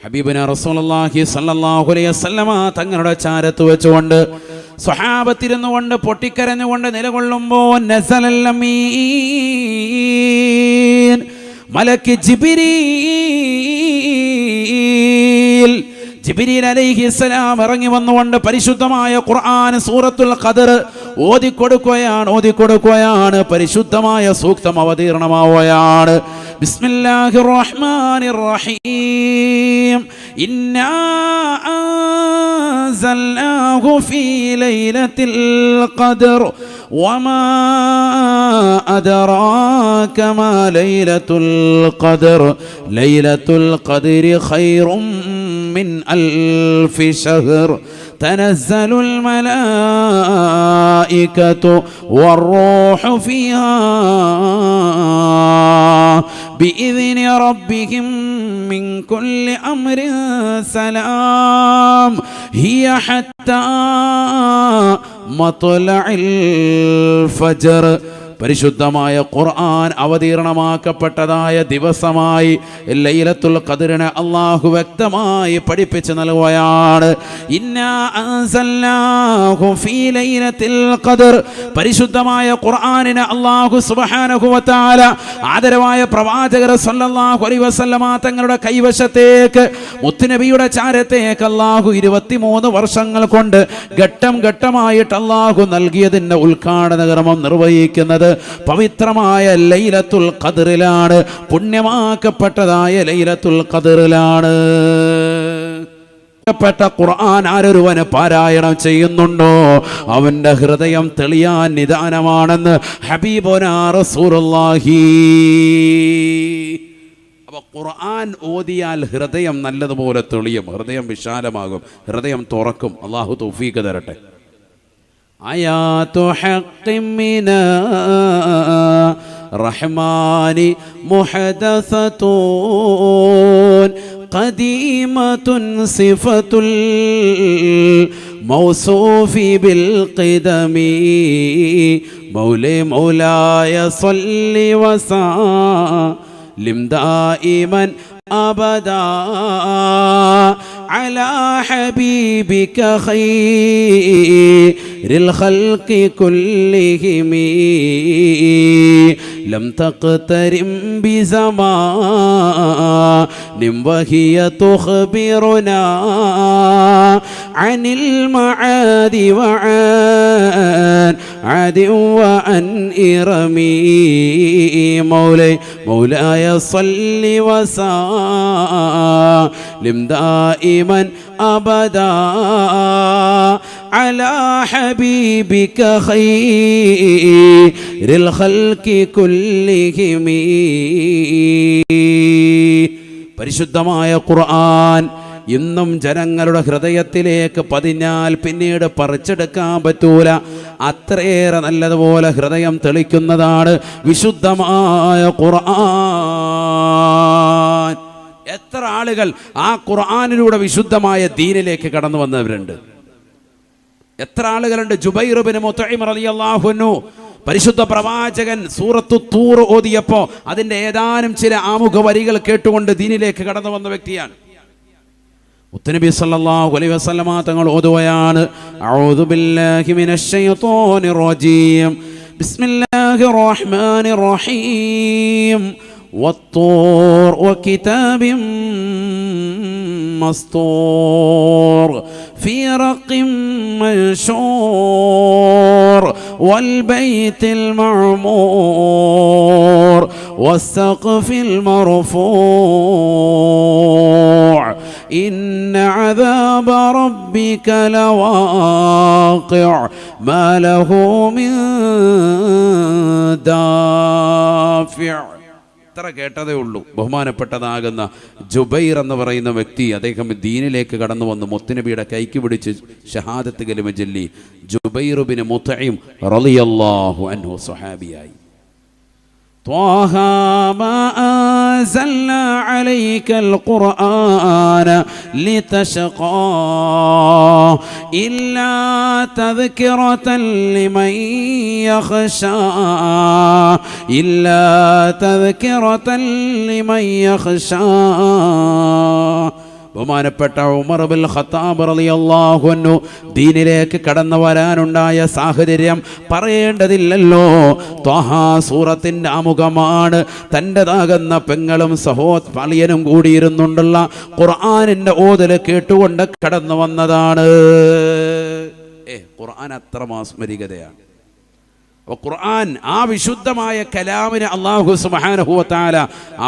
ഹബീബുന റസൂലുള്ളാഹി സ്വല്ലല്ലാഹു അലൈഹി വസല്ലമ തങ്ങളുടെ ചാരത്ത് വെച്ചുകൊണ്ട് സ്വഹാബത്തിരുന്നു കൊണ്ട് പൊട്ടിക്കരഞ്ഞുകൊണ്ട് നിലകൊള്ളുമ്പോൾ നസലൽ അമീൻ മലക്ക് ജിബ്രീൽ അലൈഹിസ്സലാം ഇറങ്ങി വന്നുകൊണ്ട് പരിശുദ്ധമായ ഖുർആൻ സൂറത്തുൽ ഖദർ ഓതിക്കൊടുക്കുകയാണ്. പരിശുദ്ധമായ സൂക്തം അവതീർണമാവുകയാണ്. ബിസ്മില്ലാഹിർ റഹ്മാനിർ റഹീം. ഇന്നാ അൻസൽനാഹു ഫീ ലൈലത്തിൽ ഖദർ വമാ അദ്റാക മാ ലൈലത്തുൽ ഖദർ ലൈലത്തുൽ ഖദ്രി ഖൈറും من ألف شهر تنزل الملائكة والروح فيها بإذن ربهم من كل أمر سلام هي حتى مطلع الفجر. പരിശുദ്ധമായ ഖുർആൻ അവതീർണമാക്കപ്പെട്ടതായ ദിവസമായി ലൈലത്തുൽ ഖദ്റിനെ അല്ലാഹു വ്യക്തമായി പഠിപ്പിച്ചു നൽകുകയാണ്. ഇന്നാ അൻസൽനാഹു ഫീ ലൈലത്തിൽ ഖദ്ർ. പരിശുദ്ധമായ ഖുർആനിനെ അല്ലാഹു സുബ്ഹാനഹു വ തആല ആദരവായ പ്രവാചകർ സല്ലല്ലാഹു അലൈഹി വസല്ലമ തങ്ങളുടെ കൈവശത്തേക്ക് മുത്തുനബിയുടെ ചാരത്തേക്ക് അല്ലാഹു 23 വർഷങ്ങൾ കൊണ്ട് ഘട്ടം ഘട്ടമായിട്ട് അല്ലാഹു നൽകിയതിന്റെ ഉദ്ഘാടന കർമ്മം നിർവഹിക്കുന്നത് പവിത്രമായ ലൈലത്തുൽ ഖദ്റിലാണ്, പുണ്യമാക്കപ്പെട്ടതായ ലൈലത്തുൽ ഖദ്റിലാണ്. ഖുർആൻ ആരൊരുവന് പാരായണം ചെയ്യുന്നുണ്ടോ അവന്റെ ഹൃദയം തെളിയാൻ നിദാനമാണെന്ന് ഹബീബുനാ റസൂലുള്ളാഹി. അപ്പോൾ ഖുർആൻ ഓതിയാൽ ഹൃദയം നല്ലതുപോലെ തെളിയും, ഹൃദയം വിശാലമാകും, ഹൃദയം തുറക്കും. അല്ലാഹു തൗഫീഖ് തരട്ടെ. ആയാതു ഹഖ്ഖിൻ മിനാ റഹ്മാനി മുഹദസതുൻ ഖദീമത്തുൻ സിഫത്തുൽ മൗസൂഫി ബിൽ ഖിദമി മൗലായ സ്വല്ലി വസല്ലിം ദായിമൻ അബദാ على حبيبك خير الخلق كلهم لم تقترم بزمان وهي تخبرنا عن المعاد وعن عاد وعن إرمي مولاي صل وسلم دائما أبدا على حبيبك خير الخلق كلهم. പരിശുദ്ധമായ ഖുർആൻ ഇന്നും ജനങ്ങളുടെ ഹൃദയത്തിലേക്ക് പതിഞ്ഞാൽ പിന്നീട് പറിച്ചെടുക്കാൻ പറ്റൂല. അത്രയേറെ നല്ലതുപോലെ ഹൃദയം തെളിക്കുന്നതാണ് വിശുദ്ധമായ ഖുർആൻ. എത്ര ആളുകൾ ആ ഖുർആനിലൂടെ വിശുദ്ധമായ ദീനിലേക്ക് കടന്നു വന്നവരുണ്ട്, എത്ര ആളുകളുണ്ട്. ജുബൈർ ഇബ്നു മുത്ഇം റളിയല്ലാഹു അൻഹു പരിശുദ്ധ പ്രവാചകൻ സൂറത്തു തൂർ ഓതിയപ്പോൾ അതിൻ്റെ ഏതാനും ചില ആമുഖ വരികൾ കേട്ടുകൊണ്ട് ദീനിലേക്ക് കടന്നു വന്ന വ്യക്തിയാണ്. മുത്തുനബി സല്ലല്ലാഹു അലൈഹി വസല്ലമ തങ്ങൾ ഓതുകയാണ്. അഊദു ബില്ലാഹി മിനശ് ശൈത്വാനിർ റജീം ബിസ്മില്ലാഹിർ റഹ്മാനിർ റഹീം والطور وكتاب مسطور في رق منشور والبيت المعمور والسقف المرفوع إن عذاب ربك لواقع ما له من دافع. ഇത്ര കേട്ടതേ ഉള്ളൂ. ബഹുമാനപ്പെട്ടതാകുന്ന ജുബൈർ എന്ന് പറയുന്ന വ്യക്തി അദ്ദേഹം ദീനിലേക്ക് കടന്നു വന്ന് മുത്തുനബിയുടെ കൈക്ക് പിടിച്ച് ഷഹാദത്ത് കലിമ ചൊല്ലി. ജുബൈർ ഇബ്നു മുത്ഇം റളിയല്ലാഹു അൻഹു സ്വഹാബിയായി. طه ما أنزلنا عليك القرآن لتشقى إلا تذكرة لمن يخشى ബഹുമാനപ്പെട്ട ഉമർ ബിൻ ഖത്താബ് റളിയല്ലാഹു അൻഹു ദീനിലേക്ക് കടന്നു വരാനുണ്ടായ സാഹചര്യം പറയേണ്ടതില്ലല്ലോ. ത്വഹ സൂറത്തിന്റെ ആമുഖമാണ്. തൻ്റെതാകുന്ന പെങ്ങളും സഹോദരനും കൂടിയിരുന്നുണ്ടുള്ള ഖുർആനിന്റെ ഓതൽ കേട്ടുകൊണ്ട് കടന്നു വന്നതാണ്. ഖുർആൻ അത്ര മാസ്മരികതയാണ്. ഖുർആൻ ആ വിശുദ്ധമായ കലാമിനെ അല്ലാഹു സുബ്ഹാനഹു വ തആല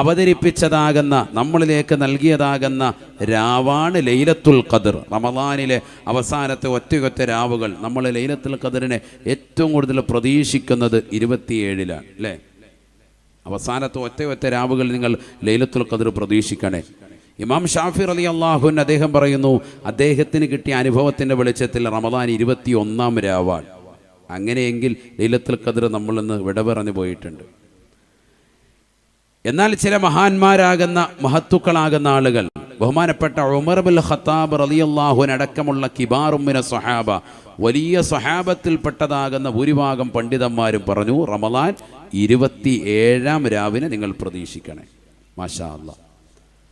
അവതരിപ്പിച്ചതാകുന്ന നമ്മളിലേക്ക് നൽകിയതാകുന്ന രാവാണ് ലൈലത്തുൽ ഖദർ. റമദാനിലെ അവസാനത്തെ ഒറ്റയൊറ്റ രാവുകൾ. നമ്മൾ ലൈലത്തുൽ ഖദറിനെ ഏറ്റവും കൂടുതൽ പ്രതീക്ഷിക്കുന്നത് 27-ലാണ് അല്ലേ? അവസാനത്തെ ഒറ്റയൊറ്റ രാവുകൾ നിങ്ങൾ ലൈലത്തുൽ ഖദർ പ്രതീക്ഷിക്കണേ. ഇമാം ഷാഫി റളിയല്ലാഹു അൻഹു അദ്ദേഹം പറയുന്നു, അദ്ദേഹത്തിന് കിട്ടിയ അനുഭവത്തിൻ്റെ വെളിച്ചത്തിൽ റമദാൻ 21-ാം രാവാണ്. അങ്ങനെയെങ്കിൽ ലൈലത്തുൽ ഖദർ നമ്മളിന്ന് വിട പറഞ്ഞു പോയിട്ടുണ്ട്. എന്നാൽ ചില മഹാന്മാരാകുന്ന മഹത്തുക്കളാകുന്ന ആളുകൾ, ബഹുമാനപ്പെട്ട ഉമർ ബിൻ ഖത്താബ് റളിയല്ലാഹു അൻഹു അടക്കമുള്ള കിബാറും മിന സ്വഹാബ, വലിയ സ്വഹാബത്തിൽപ്പെട്ടതാകുന്ന ഭൂരിഭാഗം പണ്ഡിതന്മാരും പറഞ്ഞു റമദാൻ 27-ാം രാവിനെ നിങ്ങൾ പ്രതീക്ഷിക്കണേ. മാഷാ അല്ലാഹ്.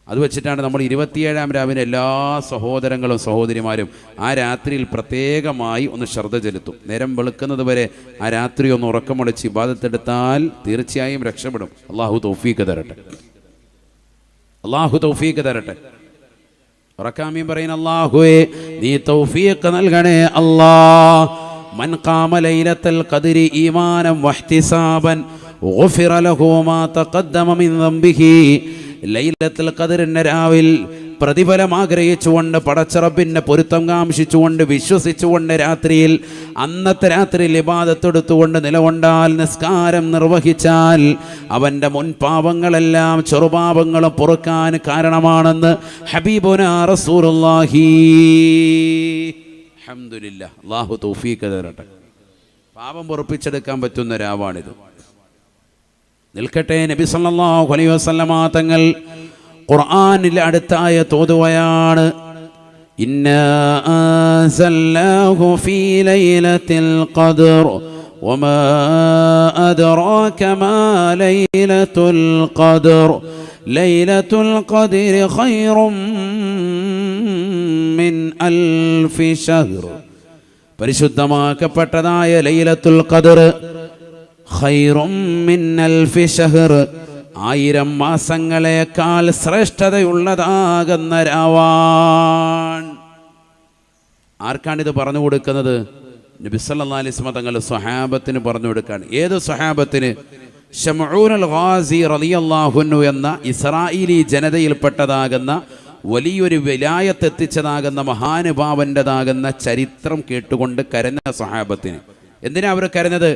അത് വെച്ചിട്ടാണ് നമ്മൾ 27-ാം രാവിലെ എല്ലാ സഹോദരങ്ങളും സഹോദരിമാരും ആ രാത്രിയിൽ പ്രത്യേകമായി ഒന്ന് ശ്രദ്ധ ചെലുത്തും. നേരം വെളുക്കുന്നത് വരെ ആ രാത്രി ഒന്ന് ഉറക്കമൊളിച്ച് ഇബാദത്തെടുത്താൽ തീർച്ചയായും രക്ഷപ്പെടും. അള്ളാഹു തൗഫീഖ് തരട്ടെ, അള്ളാഹു തൗഫീഖ് തരട്ടെ. ഉറക്കാമീൻ പറയുന്ന അല്ലാഹുവേ നീ തൗഫീഖ് നൽകണേ അല്ലാഹ്. മൻ ഖാമ ലൈലത്തുൽ ഖദ്രി ഈമാനൻ വഹ്തിസാബൻ ഗുഫിറ ലഹു മാ തഖദ്ദമ മിൻ ദംബിഹി. ലൈലത്തുൽ ഖദ്റിന്റെ രാവിൽ പ്രതിഫലം ആഗ്രഹിച്ചുകൊണ്ട്, പടച്ചറബിന്റെ പൊരുത്തം കാംക്ഷിച്ചുകൊണ്ട്, വിശ്വസിച്ചുകൊണ്ട് രാത്രിയിൽ അന്നത്തെ രാത്രിയിൽ ഇബാദത്തെടുത്തുകൊണ്ട് നിലകൊണ്ടാൽ, നിസ്കാരം നിർവഹിച്ചാൽ അവൻ്റെ മുൻപാപങ്ങളെല്ലാം ചെറുപാപങ്ങളും പൊറുക്കാൻ കാരണമാണെന്ന് ഹബീബുനാ റസൂലുള്ളാഹി. അൽഹംദുലില്ലാഹ്. അല്ലാഹു തൗഫീഖ് തരട്ടെ. പാപം പൊറുപ്പിച്ചെടുക്കാൻ പറ്റുന്ന രാവാണിത്. നിൽക്കട്ടെ. നബി സല്ലല്ലാഹു അലൈഹി വസല്ലമ തങ്ങൾ ഖുർആനിൽ അടുത്തായ തോതുകയാണ്, ഇന്നാ അൻസൽനാഹു ഫീ ലൈലത്തിൽ ഖദ്ർ വമാ അദ്റാക മാ ലൈലത്തുൽ ഖദ്ർ ലൈലത്തുൽ ഖദ്രി ഖൈറും മിൻ അൽഫി ശഹ്ർ. പരിശുദ്ധമാക്കപ്പെട്ടതായ ലൈലത്തുൽ ഖദ്ർ ഖൈറും മിൻ അൽഫി ശഹ്ർ, 1000 മാസങ്ങളെക്കാൾ ശ്രേഷ്ഠതയുള്ളതാകുന്ന രാവാൻ. ആർക്കാണിത് പറഞ്ഞു കൊടുക്കുന്നത്? നബി സല്ലല്ലാഹു അലൈഹി വസല്ലം തങ്ങൾ സ്വഹാബത്തിന് പറഞ്ഞു കൊടുക്കുകയാണ്. ഏത് സ്വഹാബത്തിന്? ശംഊനുൽ ഗാസി റളിയല്ലാഹു അൻഹു എന്ന ഇസ്രായേലി ജനതയിൽപ്പെട്ടതാകുന്ന വലിയൊരു വിലായത്ത് എത്തിച്ചതാകുന്ന മഹാനുഭാവൻ്റെതാകുന്ന ചരിത്രം കേട്ടുകൊണ്ട് കരഞ്ഞ സ്വഹാബത്തിന്. എന്തിനാ അവർ കരഞ്ഞത്?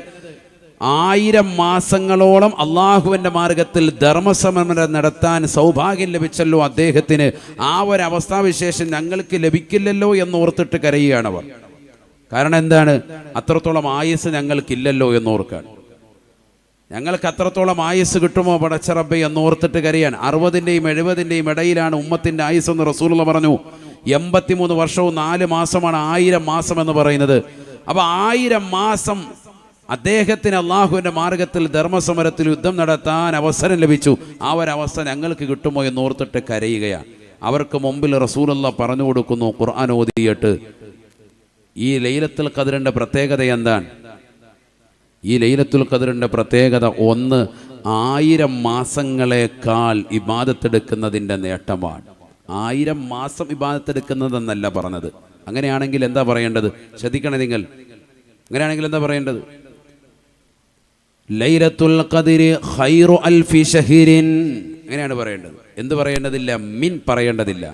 1000 മാസങ്ങളോളം അള്ളാഹുവിൻ്റെ മാർഗത്തിൽ ധർമ്മസമരം നടത്താൻ സൗഭാഗ്യം ലഭിച്ചല്ലോ അദ്ദേഹത്തിന്. ആ ഒരു അവസ്ഥാവിശേഷം ഞങ്ങൾക്ക് ലഭിക്കില്ലല്ലോ എന്നോർത്തിട്ട് കരയുകയാണവർ. കാരണം എന്താണ്? അത്രത്തോളം ആയുസ് ഞങ്ങൾക്കില്ലല്ലോ എന്നോർക്കാണ്. ഞങ്ങൾക്ക് അത്രത്തോളം ആയുസ് കിട്ടുമോ പടച്ചറബ്ബേ എന്നോർത്തിട്ട് കരയാണ്. 60-ൻ്റെയും 70-ൻ്റെയും ഇടയിലാണ് ഉമ്മത്തിൻ്റെ ആയുസ് എന്ന് റസൂലുള്ള പറഞ്ഞു. 83 വർഷവും 4 മാസമാണ് 1000 മാസം എന്ന് പറയുന്നത്. അപ്പോൾ 1000 മാസം അദ്ദേഹത്തിന് അള്ളാഹുവിൻ്റെ മാർഗത്തിൽ ധർമ്മസമരത്തിൽ യുദ്ധം നടത്താൻ അവസരം ലഭിച്ചു. ആ ഒരവസ്ഥ ഞങ്ങൾക്ക് കിട്ടുമോ എന്നോർത്തിട്ട് കരയുകയാണ്. അവർക്ക് മുമ്പിൽ റസൂലുള്ളാഹി പറഞ്ഞു കൊടുക്കുന്നു ഖുർആൻ ഓതിയിട്ട്, ഈ ലൈലത്തുൽ ഖദ്റിൻ്റെ പ്രത്യേകത എന്താണ്? ഈ ലൈലത്തുൽ ഖദ്റിൻ്റെ പ്രത്യേകത ഒന്ന്, 1000 മാസങ്ങളെക്കാൾ ഇബാദത്തെടുക്കുന്നതിൻ്റെ നേട്ടമാണ്. 1000 മാസം ഇബാദത്തെടുക്കുന്നതെന്നല്ല പറഞ്ഞത്. അങ്ങനെയാണെങ്കിൽ എന്താ പറയേണ്ടത്? ശ്രദ്ധിക്കണേ നിങ്ങൾ. അങ്ങനെയാണെങ്കിൽ എന്താ പറയേണ്ടത്? ലൈലത്തുൽ ഖദ്രി ഖൈറു അൽഫി ശഹ്രിൻ. അങ്ങനെയാണ് പറയേണ്ടത്. എന്ത് പറയേണ്ടതില്ല? മിൻ പറയേണ്ടതില്ല.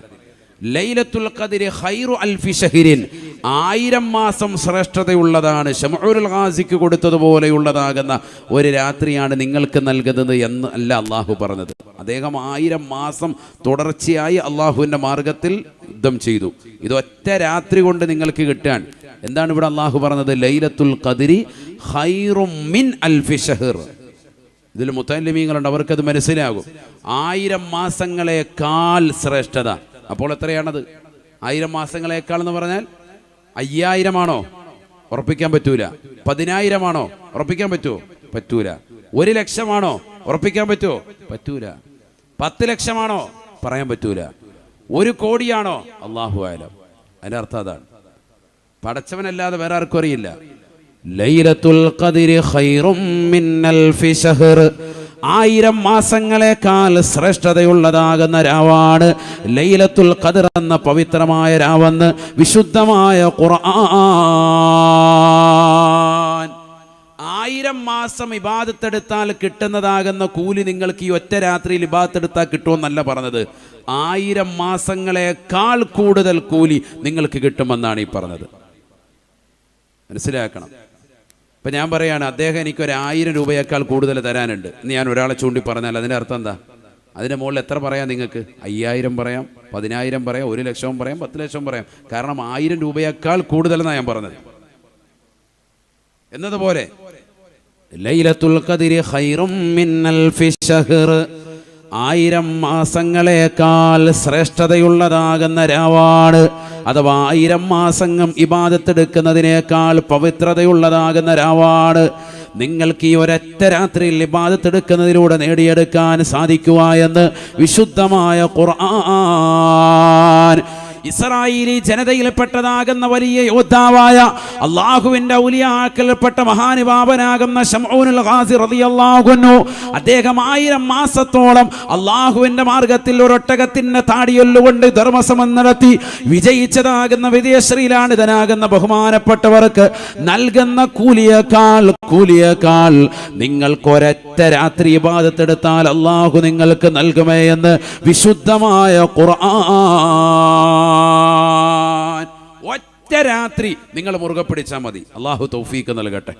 ലൈലത്തുൽ ഖദ്രി ഖൈറു അൽഫി ശഹ്രിൻ, 1000 മാസം ശ്രേഷ്ഠതയുള്ളതാണ്. ശംഊനുൽ ഗാസിക്ക് കൊടുത്തതുപോലെയുള്ളതാകുന്ന ഒരു രാത്രിയാണ് നിങ്ങൾക്ക് നൽകുന്നത് എന്ന് അല്ല അള്ളാഹു പറഞ്ഞത്. അദ്ദേഹം 1000 മാസം തുടർച്ചയായി അള്ളാഹുവിൻ്റെ മാർഗത്തിൽ യുദ്ധം ചെയ്തു. ഇത് ഒറ്റ രാത്രി കൊണ്ട് നിങ്ങൾക്ക് കിട്ടാൻ. എന്താണ് ഇവിടെ അള്ളാഹു പറഞ്ഞത്? ലൈലത്തുൽ ഖദ്രി ഖൈറും മിൻ അൽഫി ശഹ്ർ. ഇതിൽ മുത്തഅല്ലിമീങ്ങളുണ്ട്, അവർക്കത് മനസ്സിലാകും. 1000 മാസങ്ങളെക്കാൾ ശ്രേഷ്ഠത. അപ്പോൾ എത്രയാണത്? 1000 മാസങ്ങളെക്കാൾ എന്ന് പറഞ്ഞാൽ 5000 ആണോ? ഉറപ്പിക്കാൻ പറ്റൂല. 10000 ആണോ? ഉറപ്പിക്കാൻ പറ്റുമോ? പറ്റൂല. 1,00,000 ആണോ? ഉറപ്പിക്കാൻ പറ്റുമോ? പറ്റൂല. 10 ലക്ഷമാണോ? പറയാൻ പറ്റൂല. 1 കോടിയാണോ? അല്ലാഹു അഅലം. അതിന്റെ അർത്ഥം അതാണ്. പടച്ചവനല്ലാതെ വേറെ ആർക്കും അറിയില്ല. ലൈലത്തുൽ ഖദ്രി ഖൈറും മിൻ അൽഫി ശഹർ, 1000 മാസങ്ങളെക്കാൾ ശ്രേഷ്ഠതയുള്ളതാകുന്ന രാവാണ് ലൈലത്തുൽ ഖദ്ർ എന്ന പവിത്രമായ രാവെന്ന് വിശുദ്ധമായ ഖുർആൻ. 1000 മാസം ഇബാദത്തെടുത്താൽ കിട്ടുന്നതാകുന്ന കൂലി നിങ്ങൾക്ക് ഈ ഒറ്റ രാത്രിയിൽ ഇബാദത്തെടുത്താൽ കിട്ടുമെന്നല്ല പറഞ്ഞത്. 1000 മാസങ്ങളെക്കാൾ കൂടുതൽ കൂലി നിങ്ങൾക്ക് കിട്ടുമെന്നാണ് ഈ പറഞ്ഞത്. മനസ്സിലാക്കണം. ഇപ്പം ഞാൻ പറയാണ്, അദ്ദേഹം എനിക്കൊരു 1000 രൂപയേക്കാൾ കൂടുതൽ തരാനുണ്ട് എന്ന് ഞാൻ ഒരാളെ ചൂണ്ടി പറഞ്ഞാൽ അതിൻ്റെ അർത്ഥം എന്താ? അതിൻ്റെ മുകളിൽ എത്ര പറയാം നിങ്ങൾക്ക്? 5000 പറയാം, 10000 പറയാം, 1 ലക്ഷം പറയാം, 10 ലക്ഷം പറയാം. കാരണം 1000 രൂപയേക്കാൾ കൂടുതലെന്നാണ് ഞാൻ പറഞ്ഞത്. എന്നതുപോലെ ലൈലത്തുൽ ഖദ്രി ഖൈറും മിൻ അൽഫി ശഹർ, 1000 മാസങ്ങളെക്കാൾ ശ്രേഷ്ഠതയുള്ളതാകുന്ന രാവാണ്. അഥവാ 1000 മാസങ്ങൾ ഇബാദത്തെടുക്കുന്നതിനേക്കാൾ പവിത്രതയുള്ളതാകുന്ന രാവാണ്. നിങ്ങൾക്ക് ഈ ഒരൊറ്റ രാത്രിയിൽ ഇബാദത്തെടുക്കുന്നതിലൂടെ നേടിയെടുക്കാൻ സാധിക്കുക എന്ന് വിശുദ്ധമായ ഖുർആൻ. ഇസ്രായേലി ജനതയിൽപ്പെട്ടതാകുന്ന വലിയ യോദ്ധാവായ അള്ളാഹുവിന്റെ ഔലിയാക്കളിൽപ്പെട്ട മഹാനുഭാവനാകുന്ന ശംഊനുൽ ഖാസി റളിയല്ലാഹു അൻഹു, അദ്ദേഹം 1000 മാസത്തോളം അള്ളാഹുവിന്റെ മാർഗത്തിൽ ഒരൊട്ടകത്തിന്റെ താടിയൊല്ലുകൊണ്ട് ധർമ്മസമം നടത്തി വിജയിച്ചതാകുന്ന വിജയശ്രീലാണിതനാകുന്ന ബഹുമാനപ്പെട്ടവർക്ക് നൽകുന്ന കൂലിയേക്കാൾ നിങ്ങൾക്ക് ഒരൊറ്റ രാത്രി ഇബാദത്തെടുത്താൽ അള്ളാഹു നിങ്ങൾക്ക് നൽകുമേ എന്ന് വിശുദ്ധമായ ഖുർആൻ. ഒറ്റ രാത്രി നിങ്ങൾ മുറുകെ പിടിച്ചാൽ മതി. അള്ളാഹു തൗഫീഖ് നൽകട്ടെ.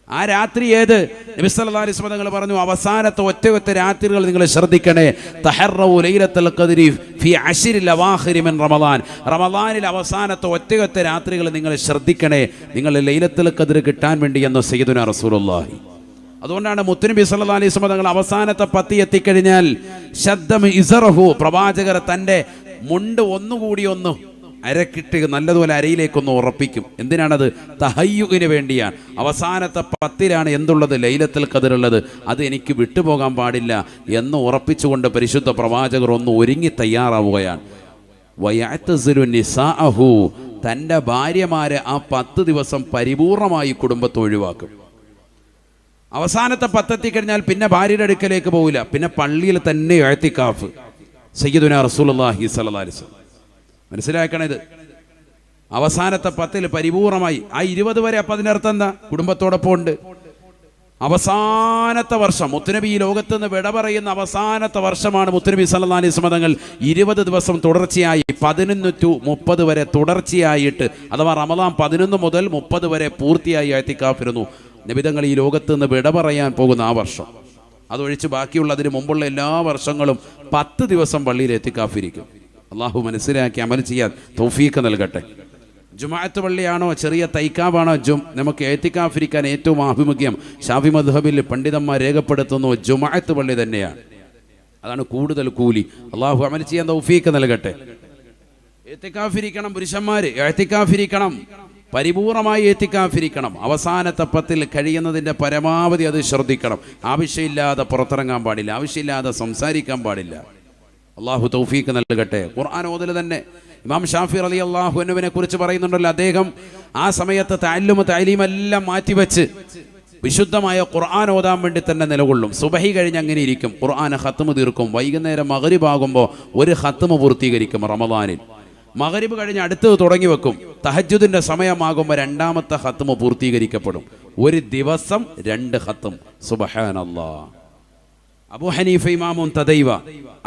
ആ രാത്രി ഏത്? നബി സല്ലല്ലാഹു അലൈഹി വസല്ലം തങ്ങൾ പറഞ്ഞു, അവസാനത്തെ ഒറ്റ രാത്രികൾ നിങ്ങൾ ശ്രദ്ധിക്കണേ. തഹറൗ ലൈലത്തുൽ ഖദ്രി ഫി അശ്രിൽ അവാഖിരി മിൻ റമളാൻ, റമളാനിൽ അവസാനത്തെ ഒറ്റ രാത്രികൾ നിങ്ങൾ ശ്രദ്ധിക്കണേ, നിങ്ങൾ ലൈലത്തുൽ ഖദ്ർ കിട്ടാൻ വേണ്ടി എന്ന് സയ്യിദുനാ റസൂലുള്ളാഹി. അതുകൊണ്ടാണ് മുത്തുനബി സല്ലല്ലാഹു അലൈഹി വസല്ലം തങ്ങൾ അവസാനത്തെ 10 എത്തിക്കഴിഞ്ഞാൽ ശദ്ദം ഇസറഹു, പ്രവാചകർ തൻ്റെ മുണ്ട് ഒന്നുകൂടി അരക്കിട്ട് നല്ലതുപോലെ അരയിലേക്കൊന്ന് ഉറപ്പിക്കും. എന്തിനാണത്? തഹയ്യുവിന് വേണ്ടിയാണ്. അവസാനത്തെ 10 എന്തുള്ളത്? ലൈലത്തുൽ ഖദ്ർ ഉള്ളത്. അത് എനിക്ക് വിട്ടുപോകാൻ പാടില്ല എന്ന് ഉറപ്പിച്ചുകൊണ്ട് പരിശുദ്ധ പ്രവാചകർ ഒന്ന് ഒരുങ്ങി തയ്യാറാവുകയാണ്. വയഅ്തസിലു നിസാഅഹു, തൻ്റെ ഭാര്യമാരെ ആ 10 ദിവസം പരിപൂർണമായി കുടുംബത്തെ ഒഴിവാക്കും. അവസാനത്തെ 10 എത്തിക്കഴിഞ്ഞാൽ പിന്നെ ഭാര്യയുടെ അടുക്കലേക്ക് പോകില്ല, പിന്നെ പള്ളിയിൽ തന്നെ ഇഅ്തികാഫ്. സയ്യിദുനാ റസൂലുള്ളാഹി സ്വല്ലല്ലാഹു അലൈഹി വസല്ലം മനസ്സിലാക്കണത്. അവസാനത്തെ 10 പരിപൂർണമായി. ആ 20 വരെ അപ്പം അതിനർത്ഥം എന്താ? കുടുംബത്തോടൊപ്പം ഉണ്ട്. അവസാനത്തെ വർഷം മുത്തുനബി ഈ ലോകത്ത് നിന്ന് വിട പറയുന്ന അവസാനത്തെ വർഷമാണ് മുത്തുനബി സല്ലല്ലാഹു അലൈഹി വസല്ലം തങ്ങൾ 20 ദിവസം തുടർച്ചയായി 11 to 30 വരെ തുടർച്ചയായിട്ട്, അഥവാ റമദാൻ 11 മുതൽ 30 വരെ പൂർത്തിയായി ഇഅ്തികാഫിരുന്നു. നബി തങ്ങൾ ഈ ലോകത്ത് നിന്ന് വിട പറയാൻ പോകുന്ന ആ വർഷം അതൊഴിച്ച് ബാക്കിയുള്ളതിന് മുമ്പുള്ള എല്ലാ വർഷങ്ങളും 10 ദിവസം പള്ളിയിൽ ഇഅ്തികാഫിരിക്കും. അള്ളാഹു മനസ്സിലാക്കി അമൽ ചെയ്യാൻ തൗഫീഖ് നൽകട്ടെ. ജുമാഅത്ത് പള്ളിയാണോ ചെറിയ തൈക്കാവാണോ നമുക്ക് ഇഅ്തികാഫിരിക്കാൻ ഏറ്റവും ആഭിമുഖ്യം? ശാഫി മദ്ഹബിൽ പണ്ഡിതന്മാർ രേഖപ്പെടുത്തുന്നു ജുമാഅത്ത് പള്ളി തന്നെയാണ്. അതാണ് കൂടുതൽ കൂലി. അള്ളാഹു അമൽ ചെയ്യാൻ തൗഫീഖ് നൽകട്ടെ. ഇഅ്തികാഫിരിക്കണം പുരുഷന്മാർ, ഇഅ്തികാഫിരിക്കണം, പരിപൂർണമായി ഇഅ്തികാഫിരിക്കണം. അവസാനത്തെ 10 കഴിയുന്നതിൻ്റെ പരമാവധി അത് ശ്രദ്ധിക്കണം. ആവശ്യമില്ലാതെ പുറത്തിറങ്ങാൻ പാടില്ല, ആവശ്യമില്ലാതെ സംസാരിക്കാൻ പാടില്ല. അള്ളാഹു തൗഫീഖ് നൽകട്ടെ. ഖുർആൻ ഓതൽ തന്നെ ഇമാം ഷാഫി റളിയല്ലാഹു അൻഹുവിനെ കുറിച്ച് പറയുന്നുണ്ടല്ലോ, അദ്ദേഹം ആ സമയത്ത് തഅല്ലുമ തഅലീം എല്ലാം മാറ്റിവെച്ച് വിശുദ്ധമായ ഖുർആൻ ഓതാൻ വേണ്ടി തന്നെ നിലകൊള്ളും. സുബഹി കഴിഞ്ഞ് അങ്ങനെ ഇരിക്കും, ഖുർആൻ ഖത്മ് തീർക്കും. വൈകുന്നേരം മഗ്രിബ് ആകുമ്പോൾ ഒരു ഖത്മ് പൂർത്തീകരിക്കും. റമദാനിൽ മഗ്രിബ് കഴിഞ്ഞ് അടുത്തത് തുടങ്ങി വെക്കും. തഹജ്ജുദിൻ്റെ സമയമാകുമ്പോൾ 2ാമത്തെ ഖത്മ് പൂർത്തീകരിക്കപ്പെടും. ഒരു ദിവസം 2 ഖത്മ്. സുബ്ഹാനല്ലാഹ്. അബൂ ഹനീഫ ഇമാമുൻ തദൈവ,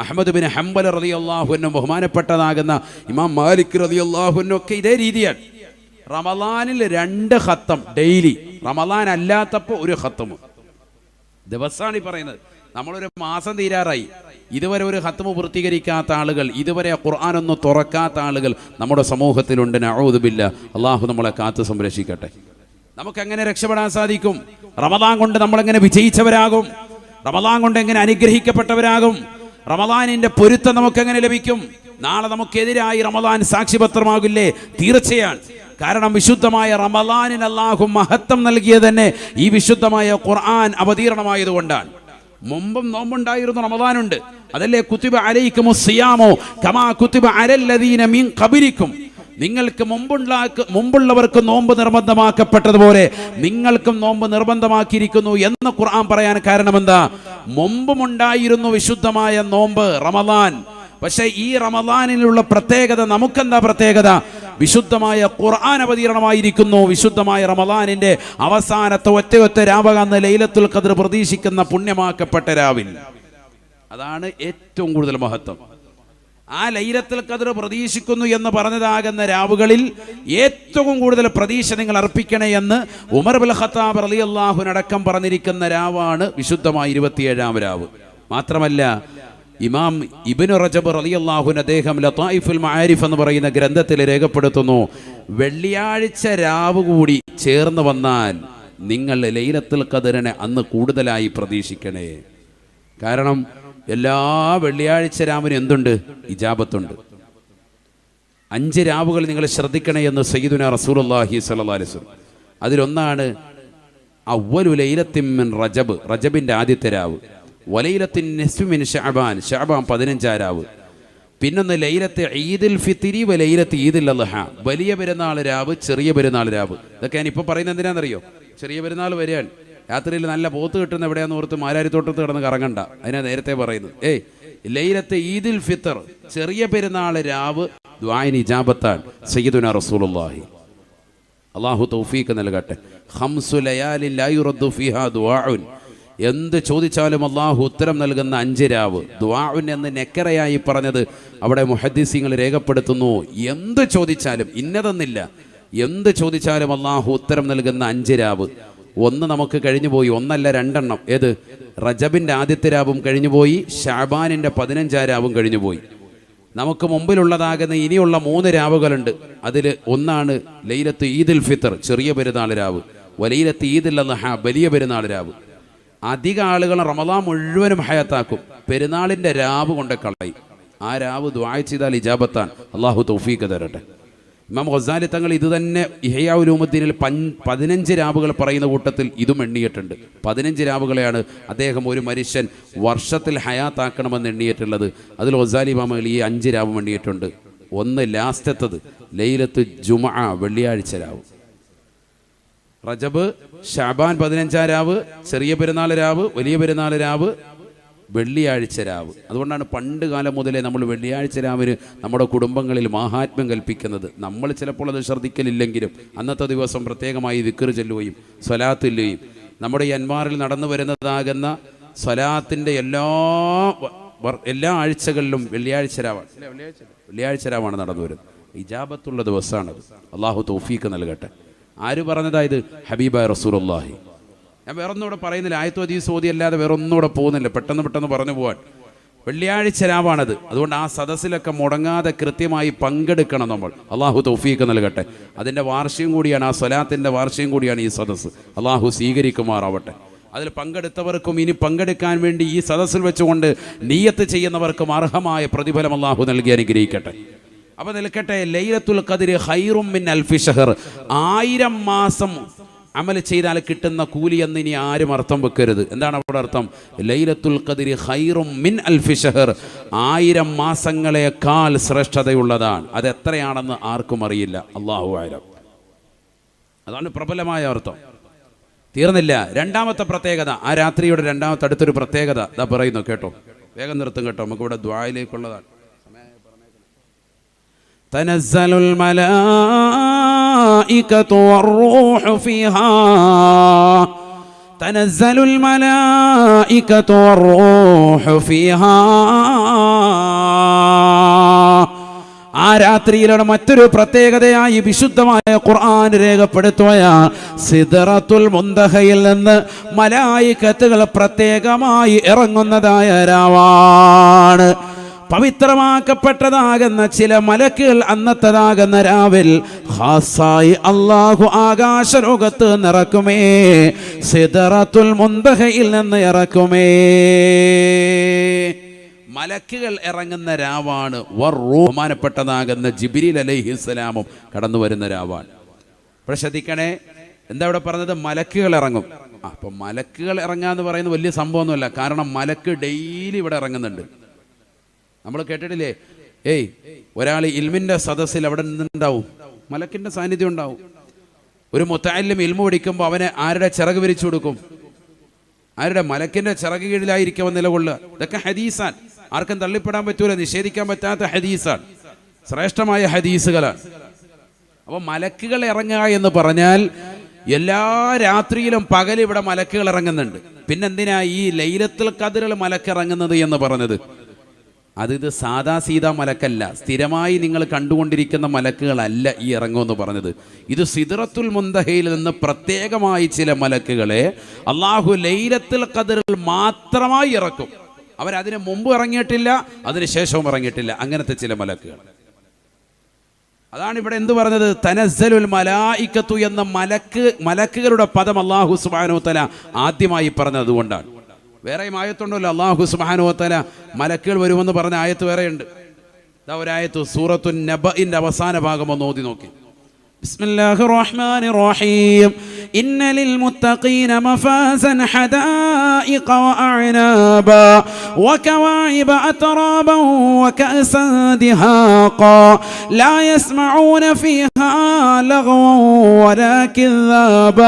അഹ്മദ് ബിൻ ഹംബൽ റളിയല്ലാഹു അൻഹു, ബഹുമാനപ്പെട്ടതാകുന്ന ഇമാം മാലിക് റളിയല്ലാഹു അൻഹു ഒക്കെ ഇതേ രീതിയാണ്. റമളാനിൽ 2 ഖത്തം ഡെയിലി, റമളാൻ അല്ലാത്തപ്പോൾ 1 ഖത്തം ദിവസമാണ് ഈ പറയുന്നത്. നമ്മളൊരു മാസം തീരാറായി, ഇതുവരെ 1 ഖത്തം പൂർത്തീകരിക്കാത്ത ആളുകൾ, ഇതുവരെ ഖുർആനൊന്നും തുറക്കാത്ത ആളുകൾ നമ്മുടെ സമൂഹത്തിലുണ്ട്. നഊദു ബില്ലാഹ്. അള്ളാഹു നമ്മളെ കാത്തു സംരക്ഷിക്കട്ടെ. നമുക്കെങ്ങനെ രക്ഷപ്പെടാൻ സാധിക്കും? റമളാൻ കൊണ്ട് നമ്മളെങ്ങനെ വിജയിച്ചവരാകും? റമളാൻ കൊണ്ട് എങ്ങനെ അനുഗ്രഹിക്കപ്പെട്ടവരാകും? റമളാനിന്റെ പൊരുത്തം നമുക്കെങ്ങനെ ലഭിക്കും? നാളെ നമുക്കെതിരായി റമളാൻ സാക്ഷിപത്രമാകില്ലേ? തീർച്ചയാണ്. കാരണം വിശുദ്ധമായ റമളാനിന് അല്ലാഹു മഹത്വം നൽകിയത് തന്നെ ഈ വിശുദ്ധമായ ഖുർആൻ അവതീർണമായതുകൊണ്ടാണ്. മുമ്പും നോമ്പുണ്ടായിരുന്നു, റമദാനുണ്ട്. അതല്ലേ കുത്തിബ അലൈക്കുമുസ് സിയാമു കമാ കുത്തിബ അലല്ലദീന മിൻ ഖബലിക്കും. നിങ്ങൾക്ക് മുമ്പുള്ളവർക്ക് നോമ്പ് നിർബന്ധമാക്കപ്പെട്ടതുപോലെ നിങ്ങൾക്കും നോമ്പ് നിർബന്ധമാക്കിയിരിക്കുന്നു എന്ന് ഖുർആൻ പറയാൻ കാരണം എന്താ? മുമ്പുമുണ്ടായിരുന്നു വിശുദ്ധമായ നോമ്പ് റമദാൻ. പക്ഷെ ഈ റമദാനിലുള്ള പ്രത്യേകത നമുക്കെന്താ പ്രത്യേകത? വിശുദ്ധമായ ഖുർആൻ അവതീർണമായിരിക്കുന്നു. വിശുദ്ധമായ റമദാനിന്റെ അവസാനത്തെ ഒറ്റ രാവകാന്ന് ലൈലത്തുൽ ഖദ്ർ പ്രതീക്ഷിക്കുന്ന പുണ്യമാക്കപ്പെട്ട രാവിൽ, അതാണ് ഏറ്റവും കൂടുതൽ മഹത്വം. ആ ലൈലത്തുൽ ഖദ്ർ പ്രതീക്ഷിക്കുന്നു എന്ന് പറഞ്ഞതാകുന്ന രാവുകളിൽ ഏറ്റവും കൂടുതൽ പ്രതീക്ഷ നിങ്ങൾ അർപ്പിക്കണേ എന്ന് ഉമർ ഇബ്നുൽ ഖത്താബ് റളിയല്ലാഹു അൻഹു അടക്കം പറഞ്ഞിരിക്കുന്ന രാവാണ് വിശുദ്ധമായ 27-ാം രാവ്. മാത്രമല്ല, ഇമാം ഇബ്നു റജബ് റളിയല്ലാഹു അൻഹു അദ്ദേഹം ലതായിഫുൽ മആരിഫ് എന്ന് പറയുന്ന ഗ്രന്ഥത്തിൽ രേഖപ്പെടുത്തുന്നു, വെള്ളിയാഴ്ച രാവ് കൂടി ചേർന്ന് വന്നാൽ നിങ്ങൾ ലൈലത്തുൽ ഖദ്റിനെ അന്ന് കൂടുതലായി പ്രതീക്ഷിക്കണേ. കാരണം എല്ലാ വെള്ളിയാഴ്ച രാവിനും എന്തുണ്ട്? ഇജാബത്തുണ്ട്. 5 രാവുകൾ നിങ്ങൾ ശ്രദ്ധിക്കണേ എന്ന് സയ്യിദുനാ റസൂലുള്ളാഹി സ്വല്ലല്ലാഹു അലൈഹി വസല്ലം. അതിലൊന്നാണ് അവ്വലു ലൈലത്തിൻ മിൻ റജബ്, റജബിന്റെ ആദ്യത്തെ രാവ്. വലൈലത്തിൻ നിസ്ഫി മിൻ ശഅബാൻ, ശഅബാൻ 15-ാം രാവ്. പിന്നൊന്ന് ലൈലത്ത് ഈദുൽ ഫിത്രി വലൈലത്ത് ഈദുൽ അദ്ഹ, വലിയ പെരുന്നാൾ രാവ്, ചെറിയ പെരുന്നാൾ രാവ്. ഇതൊക്കെ ഞാൻ ഇപ്പം പറയുന്നത് എന്തിനാണെന്നറിയോ? ചെറിയ പെരുന്നാൾ വരികയാണ്, രാത്രിയിൽ നല്ല പോത്ത് കിട്ടുന്ന എവിടെയാന്ന് ഓർത്ത് മാരാരിത്തോട്ടത്ത് കിടന്ന് കറങ്ങണ്ട. അതിനാ നേരത്തെ പറയുന്നത്. ലൈലത്ത് ഈദുൽ ഫിത്തർ, ചെറിയ പെരുന്നാൾ രാവ് ദുആഇന് ഇജാബത്താണ്. സയ്യിദുനാ റസൂലുള്ളാഹി, അല്ലാഹു തൗഫീഖ് നൽകട്ടെ. ഖംസു ലയാലിൻ ലാ യുറദ്ദു ഫീഹാ ദുആഉൻ, എന്ത് ചോദിച്ചാലും അള്ളാഹു ഉത്തരം നൽകുന്ന 5 രാവ്. ദുആഉൻ എന്ന് നെക്കറയായി പറഞ്ഞത് അവിടെ മുഹദ്ദിസീങ്ങൾ രേഖപ്പെടുത്തുന്നു. എന്ത് ചോദിച്ചാലും, ഇന്നതെന്നില്ല, എന്ത് ചോദിച്ചാലും അള്ളാഹു ഉത്തരം നൽകുന്ന 5 രാവ്. ഒന്ന് നമുക്ക് കഴിഞ്ഞുപോയി, ഒന്നല്ല 2 എണ്ണം. ഏത്? റജബിൻ്റെ ആദ്യത്തെ രാവും കഴിഞ്ഞുപോയി, ശഅബാനിൻ്റെ 15-ാം രാവും കഴിഞ്ഞുപോയി. നമുക്ക് മുമ്പിലുള്ളതാകുന്ന ഇനിയുള്ള 3 രാവുകളുണ്ട്. അതിൽ ഒന്നാണ് ലൈലത്ത് ഈദുൽ ഫിത്തർ, ചെറിയ പെരുന്നാൾ രാവ്. വലൈലത്ത് ഈദുൽ അദ്ഹ, വലിയ പെരുന്നാൾ രാവ്. അധിക ആളുകൾ റമദാൻ മുഴുവനും ഹയാത്താക്കും, പെരുന്നാളിൻ്റെ രാവ് കൊണ്ട് കളയും. ആ രാവ് ദുആ ചെയ്താൽ ഇജാബത്താണ്. അള്ളാഹു തൗഫീഖ് തരട്ടെ. ഇമാം ഗസാലി തങ്ങൾ ഇത് തന്നെ ഇഹ്യാ ഉലൂമുദ്ദീനിൽ 15 രാവുകൾ പറയുന്ന കൂട്ടത്തിൽ ഇതും എണ്ണിയിട്ടുണ്ട്. 15 രാവുകളെയാണ് അദ്ദേഹം ഒരു മനുഷ്യൻ വർഷത്തിൽ ഹയാത്താക്കണമെന്ന് എണ്ണിയിട്ടുള്ളത്. അതിൽ ഗസാലി ഇമാം ഈ 5 രാവും എണ്ണിയിട്ടുണ്ട്. ഒന്ന് ലാസ്റ്റത്തത് ലൈലത്ത് ജുമുഅ, വെള്ളിയാഴ്ച രാവ്. റജബ്, ശഅബാൻ 15-ാം രാവ്, ചെറിയ പെരുന്നാൾ രാവ്, വലിയ പെരുന്നാൾ രാവ്, വെള്ളിയാഴ്ച രാവ്. അതുകൊണ്ടാണ് പണ്ട് കാലം മുതലേ നമ്മൾ വെള്ളിയാഴ്ച രാവിന് നമ്മുടെ കുടുംബങ്ങളിൽ മാഹാത്മ്യം കൽപ്പിക്കുന്നത്. നമ്മൾ ചിലപ്പോൾ അത് ശ്രദ്ധിക്കലില്ലെങ്കിലും അന്നത്തെ ദിവസം പ്രത്യേകമായി ദിക്ർ ചൊല്ലുകയും സ്വലാത്ത് ചൊല്ലുകയും നമ്മുടെ ഈ അൻവാറിൽ നടന്നു വരുന്നതാകുന്ന സ്വലാത്തിൻ്റെ എല്ലാ ആഴ്ചകളിലും വെള്ളിയാഴ്ച രാവാണ് നടന്നു വരുന്നത്. ഇജാബത്തുള്ള ദിവസമാണത്. അള്ളാഹു തൗഫീഖ് നൽകട്ടെ. ആര് പറഞ്ഞതായത്? ഹബീബായ റസൂലുള്ളാഹി. ഞാൻ വേറൊന്നുകൂടെ പറയുന്നില്ല, ആയത്തോ ഹദീസ് ഓതി അല്ലാതെ വേറൊന്നുകൂടെ പോകുന്നില്ല, പെട്ടെന്ന് പറഞ്ഞു പോകാൻ. വെള്ളിയാഴ്ച രാവാണത്. അതുകൊണ്ട് ആ സദസ്സിലൊക്കെ മുടങ്ങാതെ കൃത്യമായി പങ്കെടുക്കണം നമ്മൾ. അള്ളാഹു തൗഫീഖ് നൽകട്ടെ. അതിൻ്റെ വാർഷികം കൂടിയാണ്, ആ സ്വലാത്തിൻ്റെ വാർഷികം കൂടിയാണ് ഈ സദസ്സ്. അള്ളാഹു സ്വീകരിക്കുമാറാവട്ടെ. അതിൽ പങ്കെടുത്തവർക്കും ഇനി പങ്കെടുക്കാൻ വേണ്ടി ഈ സദസ്സിൽ വെച്ചുകൊണ്ട് നിയ്യത്ത് ചെയ്യുന്നവർക്കും അർഹമായ പ്രതിഫലം അള്ളാഹു നൽകി അനുഗ്രഹിക്കട്ടെ. അപ്പോൾ നിൽക്കട്ടെ, ലൈലത്തുൽ ഖദ്ർ ഖൈറും മിൻ അൽഫി ഷഹർ, 1000 മാസം അമൽ ചെയ്താൽ കിട്ടുന്ന കൂലി എന്ന് ഇനി ആരും അർത്ഥം വെക്കരുത്. എന്താണ് അവിടെ അർത്ഥം? ലൈലത്തുൽ ഖദ്ർ ഖൈറും മിൻ അൽഫി ഷഹർ, 1000 മാസങ്ങളെക്കാൾ ശ്രേഷ്ഠതയുള്ളതാണ്. അതെത്രയാണെന്ന് ആർക്കും അറിയില്ല, അല്ലാഹു അഅലം. അതാണ് പ്രബലമായ അർത്ഥം. തീർന്നില്ല. രണ്ടാമത്തെ പ്രത്യേകത, ആ രാത്രിയുടെ രണ്ടാമത്തെ അടുത്തൊരു പ്രത്യേകത ഇതാ പറയുന്നു, കേട്ടോ. വേഗം നിർത്തും കേട്ടോ, നമുക്കിവിടെ ദുആയിലേക്കുള്ളതാണ്. തനസ്സലുൽ മലായികതു വറൂഹു ഫീഹാ, തനസ്സലുൽ മലായികതു വറൂഹു ഫീഹാ. ആ രാത്രിയിലാണ് മറ്റൊരു പ്രത്യേകതയായി വിശുദ്ധമായ ഖുർആൻ രേഖപ്പെടുത്തുകയാണ്. സിദ്റത്തുൽ മുന്തഹയിൽ നിന്ന് മലായികത്തുകൾ പ്രത്യേകമായി ഇറങ്ങുന്നതായ രാവാണ്. പവിത്രമാക്കപ്പെട്ടതാകുന്ന ചില മലക്കുകൾ അന്നത്തതാകുന്ന രാവിൽ ഖാസായി അല്ലാഹു ആകാശലോകത്ത് നിറക്കുമേ, സിദ്റത്തുൽ മുന്തഹയിൽ നിന്ന് ഇറക്കുമേ. മലക്കുകൾ ഇറങ്ങുന്ന രാവാണ്. ബഹുമാനപ്പെട്ടതാകുന്ന ജിബ്രീൽ അലൈഹിസ്സലാമും കടന്നു വരുന്ന രാവാണ്. ശ്രദ്ധിക്കണേ, എന്താ ഇവിടെ പറഞ്ഞത്? മലക്കുകൾ ഇറങ്ങും. അപ്പം മലക്കുകൾ ഇറങ്ങാന്ന് പറയുന്നത് വലിയ സംഭവമൊന്നുമല്ല. കാരണം മലക്ക് ഡെയിലി ഇവിടെ ഇറങ്ങുന്നുണ്ട്. നമ്മൾ കേട്ടിട്ടില്ലേ, ഒരാൾ ഇൽമിൻ്റെ സദസ്സിൽ അവിടെ നിന്നുണ്ടാവും, മലക്കിൻ്റെ സാന്നിധ്യം ഉണ്ടാവും. ഒരു മുത്തഅല്ലിം ഇൽമു പഠിക്കുമ്പോൾ അവനെ ആരുടെ ചിറക് വിരിച്ചു കൊടുക്കും? ആരുടെ? മലക്കിൻ്റെ ചിറക് കീഴിലായിരിക്കും നിലകൊള്ളുക. ഇതൊക്കെ ഹദീസാൻ, ആർക്കും തള്ളിപ്പെടാൻ പറ്റൂല, നിഷേധിക്കാൻ പറ്റാത്ത ഹദീസാണ്, ശ്രേഷ്ഠമായ ഹദീസുകളാണ്. അപ്പോൾ മലക്കുകൾ ഇറങ്ങുക എന്ന് പറഞ്ഞാൽ എല്ലാ രാത്രിയിലും പകൽ ഇവിടെ മലക്കുകൾ ഇറങ്ങുന്നുണ്ട്. പിന്നെന്തിനാ ഈ ലൈലത്തുൽ ഖദ്റിൽ മലക്കിറങ്ങുന്നത് എന്ന് പറഞ്ഞത്? ഇത് സാദാ സീതാ മലക്കല്ല, സ്ഥിരമായി നിങ്ങൾ കണ്ടുകൊണ്ടിരിക്കുന്ന മലക്കുകളല്ല ഈ ഇറങ്ങുമെന്ന് പറഞ്ഞത്. ഇത് സിദ്റത്തുൽ മുന്തഹയിൽ നിന്ന് പ്രത്യേകമായി ചില മലക്കുകളെ അള്ളാഹു ലൈലത്തുൽ ഖദ്റിൽ മാത്രമായി ഇറക്കും. അവരതിന് മുമ്പ് ഇറങ്ങിയിട്ടില്ല, അതിന് ശേഷവും ഇറങ്ങിയിട്ടില്ല. അങ്ങനത്തെ ചില മലക്കുകൾ. അതാണ് ഇവിടെ എന്ത് പറഞ്ഞത്? തനസ്സലുൽ മലായികത്തു എന്ന മലക്കുകളുടെ പദം അല്ലാഹു സുബ്ഹാനഹു വ തആല ആദ്യമായി പറഞ്ഞത് അതുകൊണ്ടാണ്. വേറെയും ആയത്തുണ്ടല്ലോ, അല്ലാഹു സുബ്ഹാനഹു വ തആല മലക്കുകൾ വരുമെന്ന് പറഞ്ഞ ആയത്ത് വേറെയുണ്ട്. ഇതാ ഒരായത്ത് സൂറത്തുൻ നബഇന്റെ അവസാന ഭാഗം ഒന്ന് ഓതി നോക്കി. ബിസ്മില്ലാഹിർ റഹ്മാനിർ റഹീം. ഇന്ന ലിൽ മുത്തഖീന മഫാസൻ ഹദായിഖ വഅഅനാബ വകവാഇബ അത്റാബൻ വകഅസൻ ദിഹാഖ ലാ യസ്മഊന ഫീഹാ ലഗ്വൻ വലാ കിദ്ദാബ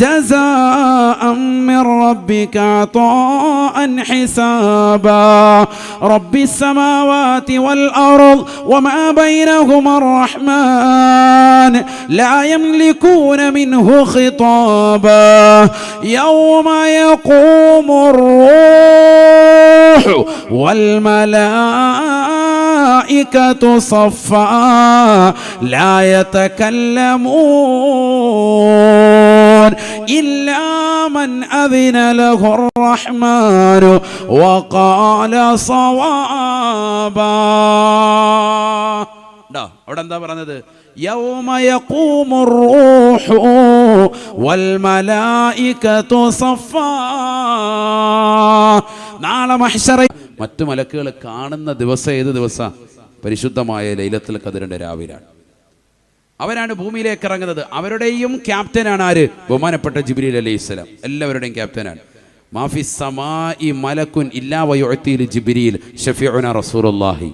ജസാഅൻ മിർ റബ്ബിക അതാഅൻ ഹിസാബ റബ്ബിസ് സമാവാതി വൽ അർദ് വമാ ബൈനഹുമാ الرحمن لا يملكون منه خطابا يوم يقوم الروح والملائكة صفا لا يتكلمون إلا من أذن له الرحمن وقال صوابا. അവിടെ എന്താ പറഞ്ഞത്? യൗമ യഖൂമുർ റൂഹു വൽ മലായികതു സഫാ. നാളെ മഹ്ശറിൽ മറ്റു മലക്കുകൾ കാണുന്ന ദിവസം ഏത് ദിവസം? പരിശുദ്ധമായ ലൈലത്തുൽ ഖദ്റിന്റെ രാവിലാണ്. അവരാണ് ഭൂമിയിലേക്ക് ഇറങ്ങുന്നത്. അവരുടെയും ക്യാപ്റ്റനാണ് ആര്? ബഹുമാനപ്പെട്ട ജിബ്രീൽ അലൈഹിസ്സലാം. എല്ലാവരുടെയും ക്യാപ്റ്റനാണ്. മാഫി സമാഇ മലക്കുൻ ഇല്ലാ വയുഅ്തിൽ ജിബ്രീൽ ഷഫീഉന റസൂലുള്ളാഹി.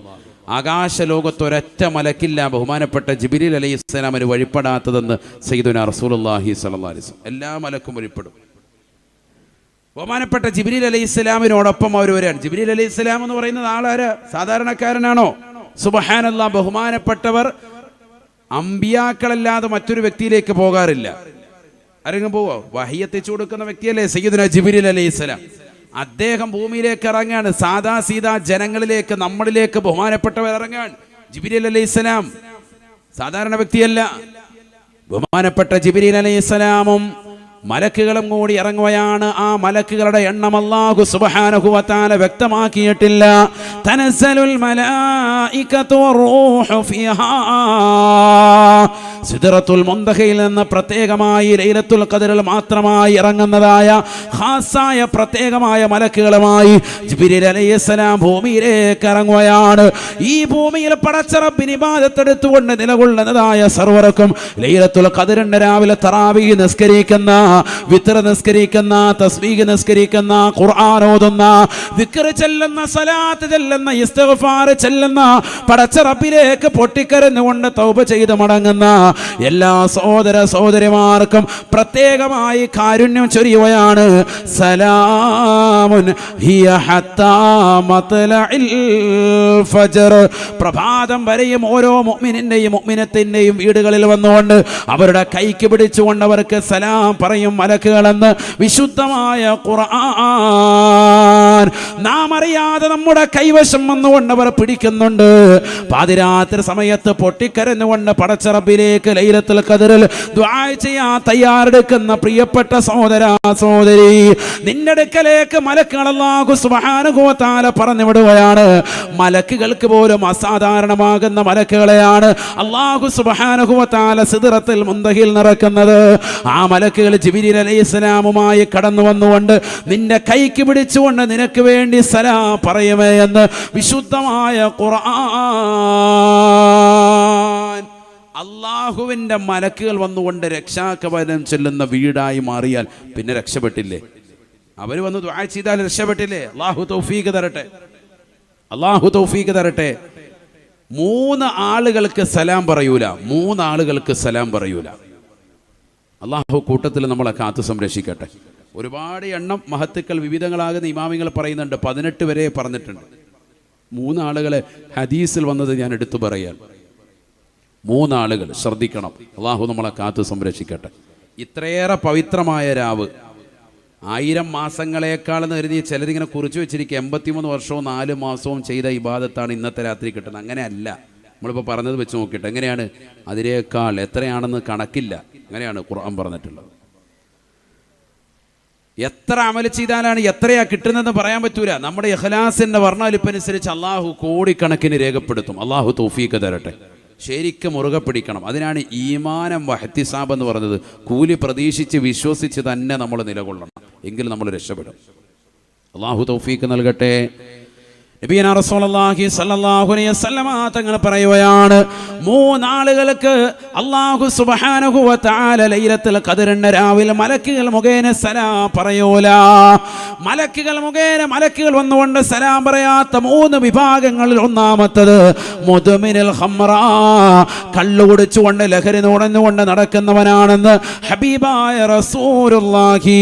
ആകാശലോകത്ത് ഒരൊറ്റ മലക്കില്ല ബഹുമാനപ്പെട്ട ജിബ്രീൽ അലൈഹിസ്സലാമിന് വഴിപ്പെടാത്തതെന്ന് സയ്യിദുനാ റസൂലുള്ളാഹി സ്വല്ലല്ലാഹു അലൈഹി വസല്ലം. എല്ലാ മലക്കും വഴിപ്പെടും. ബഹുമാനപ്പെട്ട ജിബ്രീൽ അലൈഹിസ്സലാമിനോടൊപ്പം അവർ വരാൻ. ജിബ്രീൽ അലൈഹിസ്സലാം എന്ന് പറയുന്നത് ആളാര്? സാധാരണക്കാരനാണോ? സുബ്ഹാനല്ലാഹ്. ബഹുമാനപ്പെട്ടവർ അമ്പിയാക്കളല്ലാതെ മറ്റൊരു വ്യക്തിയിലേക്ക് പോകാറില്ല. ആരെങ്കിലും പോവോ? വഹി എത്തിച്ചു കൊടുക്കുന്ന വ്യക്തിയല്ലേ സയ്യിദുനാ ജിബ്രീൽ അലൈഹിസ്സലാം. അദ്ദേഹം ഭൂമിയിലേക്ക് ഇറങ്ങാണ്. സാദാ സീതാ ജനങ്ങളിലേക്ക്, നമ്മളിലേക്ക് ബഹുമാനപ്പെട്ടവർ ഇറങ്ങാൻ. ജിബ്രീൽ അലൈഹിസ്സലാം സാധാരണ വ്യക്തിയല്ല. ബഹുമാനപ്പെട്ട ജിബ്രീൽ അലൈഹിസ്സലാമും മലക്കുകളും കൂടി ഇറങ്ങുകയാണ്. ആ മലക്കുകളുടെ എണ്ണം അല്ലാഹു സുബ്ഹാനഹു വ തആല വ്യക്തമാക്കിയിട്ടില്ല. തനസ്സലുൽ മലായികതു വറൂഹു ഫീഹാ. സിദ്റത്തുൽ മുന്തഹയിൽ നിന്ന് പ്രത്യേകമായി ലൈലത്തുൽ ഖദ്റിൽ മാത്രമായി ഇറങ്ങുന്നതായ ഖാസായ പ്രത്യേകമായ മലക്കുകളുമായി ജിബ്രീൽ അലൈഹിസ്സലാം ഭൂമിയിലേക്ക് ഇറങ്ങുകയാണ്. ഈ ഭൂമിയിൽ പടച്ച റബ്ബിനെ ഇബാദത്ത് എടുത്തുകൊണ്ട് നിലകൊള്ളുന്നതായ സർവ്വർക്കും ലൈലത്തുൽ ഖദ്റിന്റെ രാവിലെ തറാവീഹ് നിസ്കരിക്കുന്ന, വിത്ർ നിസ്കരിക്കുന്ന, തസ്ബീഹ് നിസ്കരിക്കുന്ന, ഖുർആൻ ഓതുന്ന, ദിക്ർ ചെല്ലുന്ന, സലാത്ത് ചെല്ലുന്ന, ഇസ്തിഗ്ഫാർ ചെല്ലുന്ന, പടച്ച റബ്ബിലേക്ക് പൊട്ടിക്കരഞ്ഞുകൊണ്ട് തൗബ ചെയ്ത് മടങ്ങുന്ന എല്ലാ സഹോദര സഹോദരിമാർക്കും പ്രത്യേകമായി കാരുണ്യം ചൊരിയുകയാണ്. സലാമുൻ ഹിയ ഹത്താ മത്ലഇൽ ഫജ്ർ. പ്രഭാതം വരെയും ഓരോ മുഅ്മിനിന്റെയും മുഅ്മിനത്തിന്റെയും വീടുകളിൽ വന്നുകൊണ്ട് അവരുടെ കൈക്ക് പിടിച്ചുകൊണ്ട് അവർക്ക് സലാം പറയും മലക്കുകളെന്ന് വിശുദ്ധമായ ഖുർആൻ. നാം അറിയാതെ നമ്മുടെ കൈവശം വന്നുകൊണ്ട് അവർ പിടിക്കുന്നുണ്ട്. പാതിരാത്രി സമയത്ത് പൊട്ടിക്കരഞ്ഞുകൊണ്ട് പടച്ച റബ്ബിലേക്ക് ലൈലത്തുൽ ഖദ്റിൽ ദുആ ചെയ്യാൻ തയ്യാറെടുക്കുന്ന പ്രിയപ്പെട്ട സഹോദര സഹോദരി, നിന്റെ അടുക്കലേക്ക് മലക്കുകൾ അല്ലാഹു സുബ്ഹാനഹു വ തആല പറഞ്ഞു വിടുകയാണ്. മലക്കുകൾക്ക് പോലും അസാധാരണമാകുന്ന മലക്കുകളെയാണ് അല്ലാഹു സുബ്ഹാനഹു വ തആല സിദ്റത്തുൽ മുന്തഹിൽ നിറക്കുന്നത്. ആ മലക്കുകൾ ജിബ്രീൽ അലൈഹിസ്സലാമുമായി കടന്നു വന്നുകൊണ്ട് നിന്റെ കൈക്ക് പിടിച്ചുകൊണ്ട് നിനക്ക് വേണ്ടി സലാം പറയുമേ എന്ന് വിശുദ്ധമായ ഖുർആൻ. അള്ളാഹുവിൻ്റെ മലക്കുകൾ വന്നുകൊണ്ട് രക്ഷാകവചനം ചൊല്ലുന്ന വീടായി മാറിയാൽ പിന്നെ രക്ഷപ്പെട്ടില്ലേ? അവർ വന്ന് ദുആ ചെയ്താൽ രക്ഷപ്പെട്ടില്ലേ? അള്ളാഹു തൗഫീഖ് തരട്ടെ, അള്ളാഹു തൗഫീഖ് തരട്ടെ. 3 ആളുകൾക്ക് സലാം പറയൂല, 3 ആളുകൾക്ക് സലാം പറയൂല. അള്ളാഹു കൂട്ടത്തിൽ നമ്മളെ കാത്തു സംരക്ഷിക്കട്ടെ. ഒരുപാട് എണ്ണം മഹത്തുക്കൾ വിവിധങ്ങളാകുന്ന ഇമാമിങ്ങൾ പറയുന്നുണ്ട്, 18 വരെ പറഞ്ഞിട്ടുണ്ട്. 3 ആളുകളെ ഹദീസിൽ വന്നത് ഞാൻ എടുത്തു പറയാൻ. 3 ആളുകൾ ശ്രദ്ധിക്കണം. അള്ളാഹു നമ്മളെ കാത്തു സംരക്ഷിക്കട്ടെ. ഇത്രയേറെ പവിത്രമായ രാവ് 1000 മാസങ്ങളെക്കാളെന്ന് കരുതി ചിലരിങ്ങനെ കുറിച്ച് വെച്ചിരിക്കുക. 83 വർഷവും 4 മാസവും ചെയ്ത ഇബാദത്താണ് ഇന്നത്തെ രാത്രി കിട്ടുന്നത്. അങ്ങനെയല്ല. നമ്മളിപ്പോൾ പറഞ്ഞത് വെച്ച് നോക്കിയിട്ട് എങ്ങനെയാണ്? അതിനേക്കാൾ എത്രയാണെന്ന് കണക്കില്ല. അങ്ങനെയാണ് ഖുർആൻ പറഞ്ഞിട്ടുള്ളത്. എത്ര അമൽ ചെയ്താലാണ് എത്രയാ കിട്ടുന്നതെന്ന് പറയാൻ പറ്റൂല. നമ്മുടെ ഇഖ്ലാസിന്റെ വർണ്ണാലിപ്പനുസരിച്ച് അള്ളാഹു കോടിക്കണക്കിന് രേഖപ്പെടുത്തും. അള്ളാഹു തൗഫീഖ് തരട്ടെ. ശരിക്കും മുറുകെ പിടിക്കണം. അതിനാണ് ഈമാനം വഹ്തിസാബ് എന്ന് പറഞ്ഞത്. കൂലി പ്രതീക്ഷിച്ച് വിശ്വസിച്ച് തന്നെ നമ്മൾ നിലകൊള്ളണം, എങ്കിൽ നമ്മൾ രക്ഷപ്പെടും. അള്ളാഹു തൗഫീഖ് നൽകട്ടെ. നബിയനാ റസൂലുള്ളാഹി സ്വല്ലല്ലാഹു അലൈഹി വസല്ലമ തങ്ങൾ പറയുകയാണ്, 3 ആളുകൾക്ക് അല്ലാഹു സുബ്ഹാനഹു വ തആല ലൈലത്തുൽ ഖദ്റിന്റെ രാവിലെ മലക്കുകൾ മുഖേന സലാം പറയൂല. മലക്കുകൾ വന്നുകൊണ്ട് സലാം പറയാത്ത 3 വിഭാഗങ്ങളിൽ ഒന്നാമത്തത് മുദ്മിനുൽ ഖംറ, കള്ളു കുടിച്ചുകൊണ്ട് ലഹരി നുണഞ്ഞുകൊണ്ട് നടക്കുന്നവനാണെന്ന് ഹബീബായ റസൂലുള്ളാഹി.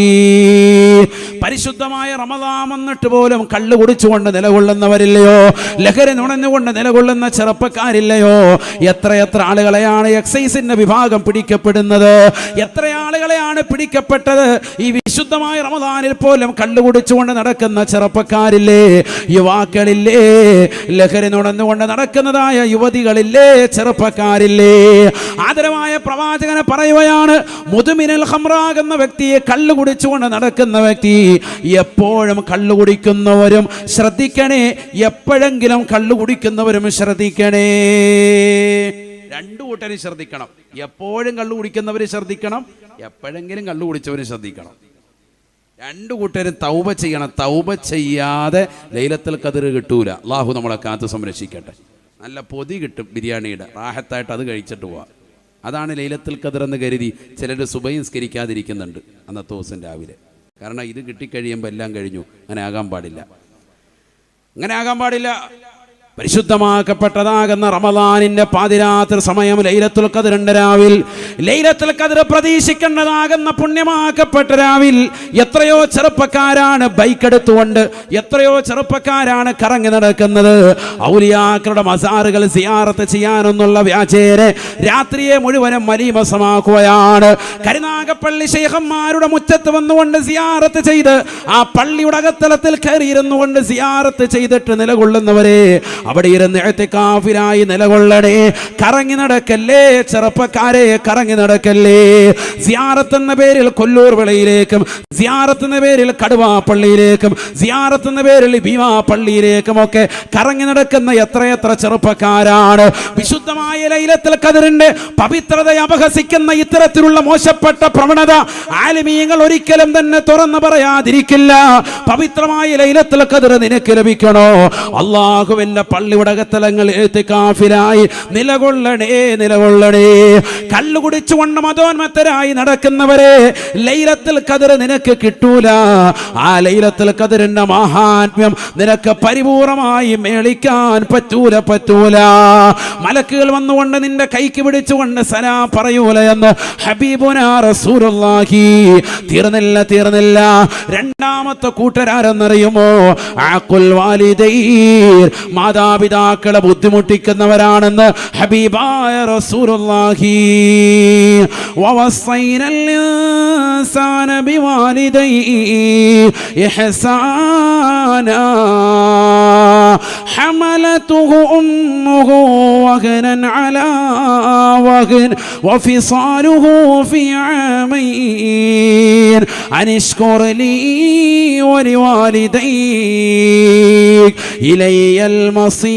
പരിശുദ്ധമായ റമദാൻ വന്നിട്ട് പോലും കള്ളു കുടിച്ചുകൊണ്ട് നിലകൊള്ളുന്നവരില്ലയോ? ലഹരി നുണഞ്ഞുകൊണ്ട് നിലകൊള്ളുന്ന ചെറുപ്പക്കാരില്ലയോ? എത്ര ആളുകളെയാണ് എക്സൈസിന്റെ വിഭാഗം പിടിക്കപ്പെടുന്നത്? എത്ര ആളുകളെയാണ് പിടിക്കപ്പെട്ടത്? ഈ വിശുദ്ധമായ റമദാനിൽ പോലും കള്ളു കുടിച്ചുകൊണ്ട് നടക്കുന്ന ചെറുപ്പക്കാരില്ലേ? യുവാക്കളില്ലേ? ലഹരി നുണഞ്ഞുകൊണ്ട് നടക്കുന്നതായ യുവതികളില്ലേ? ചെറുപ്പക്കാരില്ലേ? ആദരവായ പ്രവാചകനെ പറയുകയാണ്, മുദ്മിനുൽ ഖംറാഗ് എന്ന വ്യക്തിയെ, കള്ളു കുടിച്ചുകൊണ്ട് നടക്കുന്ന വ്യക്തി, എപ്പോഴും കള്ളു കുടിക്കുന്നവരും ശ്രദ്ധിക്കണേ, എപ്പോഴെങ്കിലും കള്ളു കുടിക്കുന്നവരും ശ്രദ്ധിക്കണേ. 2 കൂട്ടരും ശ്രദ്ധിക്കണം. എപ്പോഴും കള്ളു കുടിക്കുന്നവർ ശ്രദ്ധിക്കണം, എപ്പോഴെങ്കിലും കള്ളു കുടിച്ചവർ ശ്രദ്ധിക്കണം. 2 കൂട്ടരും തൗബ ചെയ്യണം. തൗബ ചെയ്യാതെ ലൈലത്തുൽ ഖദ്ർ കിട്ടൂല. അള്ളാഹു നമ്മളെ കാത്ത് സംരക്ഷിക്കട്ടെ. നല്ല പൊതി കിട്ടും ബിരിയാണിയുടെ, റാഹത്തായിട്ട് അത് കഴിച്ചിട്ട് പോവാം. അതാണ് ലൈലത്തുൽ ഖദ്ർ എന്ന് കരുതി ചിലർ സുബഹി നിസ്കരിക്കാതിരിക്കുന്നുണ്ട് അന്നത്തെ ദിവസം രാവിലെ. കാരണം ഇത് കിട്ടിക്കഴിയുമ്പോൾ എല്ലാം കഴിഞ്ഞു. അങ്ങനെ ആകാൻ പാടില്ല. പരിശുദ്ധമാക്കപ്പെട്ടതാകുന്ന റമദാനിന്റെ പാതിരാത്രി സമയം ലൈലത്തുൽ ഖദ്റിന്റെ രാവിൽ, ലൈലത്തുൽ ഖദ്ർ പ്രതീക്ഷിക്കേണ്ടതാകുന്ന പുണ്യമാക്കപ്പെട്ട രാവിൽ എത്രയോ ചെറുപ്പക്കാരാണ് ബൈക്ക് എടുത്തുകൊണ്ട്, എത്രയോ ചെറുപ്പക്കാരാണ് കറങ്ങി നടക്കുന്നത്. ഔലിയാക്കളുടെ മസാറുകൾ സിയാറത്ത് ചെയ്യാനൊന്നുള്ള വ്യാജേനെ രാത്രിയെ മുഴുവനും മലീമസമാക്കുകയാണ്. കരുനാഗപ്പള്ളി ശൈഖന്മാരുടെ മുറ്റത്ത് വന്നുകൊണ്ട് സിയാറത്ത് ചെയ്ത്, ആ പള്ളിയുടെ അകത്തളത്തിൽ കയറിയിരുന്നു കൊണ്ട് സിയാറത്ത് ചെയ്തിട്ട് നിലകൊള്ളുന്നവരെ, അവിടെ ഇരുന്ന് ഇഅ്തികാഫിലായി നിലകൊള്ളണേ. കറങ്ങി നടക്കല്ലേ ചെറുപ്പക്കാരെ, കറങ്ങി നടക്കല്ലേ. സിയാറത്ത് എന്ന പേരിൽ കൊല്ലൂർ വിളയിലേക്കും, സിയാറത്ത് എന്ന പേരിൽ കടുവാപ്പള്ളിയിലേക്കും, സിയാറത്ത് എന്ന പേരിൽ ഭീമാ പള്ളിയിലേക്കും ഒക്കെ കറങ്ങി നടക്കുന്ന എത്ര ചെറുപ്പക്കാരാണ്. വിശുദ്ധമായ ലൈലത്തുൽ ഖദ്റിന്റെ പവിത്രതയെ അപഹസിക്കുന്ന ഇത്തരത്തിലുള്ള മോശപ്പെട്ട പ്രവണത ആലിമീങ്ങൾ ഒരിക്കലും തന്നെ തുറന്നു പറയാതിരിക്കില്ല. പവിത്രമായ ലൈലത്തുൽ ഖദ്ർ നിനക്ക് ലഭിക്കണോ? അല്ലാഹുവിന്റെ പള്ളിയുടെ അകത്തളങ്ങൾ ഇഅ്തികാഫിലായി നിലകൊള്ളണേ. കള്ളു കുടിച്ചുകൊണ്ട് മതോന്മത്തരായി നടക്കുന്നവരെ ലൈലത്തുൽ ഖദ്ർ നിനക്ക് കിട്ടൂല. ആ ലൈലത്തുൽ ഖദ്റിന്റെ മഹാത്മ്യം നിനക്ക് പരിപൂർണമായി മേളിക്കാൻ പറ്റൂല. മലക്കുകൾ വന്നുകൊണ്ട് നിന്റെ കൈക്ക് പിടിച്ചുകൊണ്ട് സലാം പറയൂല എന്ന് ഹബീബുനാ റസൂലുള്ളാഹി. തീർന്നില്ല. 2ാമത്തെ കൂട്ടരാരെന്നറിയുമോ? ആഖുൽ വാലിദൈൻ, മാതാപിതാക്കളെ ബുദ്ധിമുട്ടിക്കുന്നവരാണെന്ന് ഹബീബായ റസൂലുള്ളാഹി. വവസ്സൈനൽ ഇൻസാന ബിവാലിദൈഹി ഇഹ്സാനാ ഹമലതുഹു ഉമ്മുഹു വഹനൻ അലാ വഹൻ വഫിസാലുഹു ഫി ആമൈൻ അനിഷ്കുർ ലീ വലിവാലിദൈക് ഇലയ്യൽ മസീർ.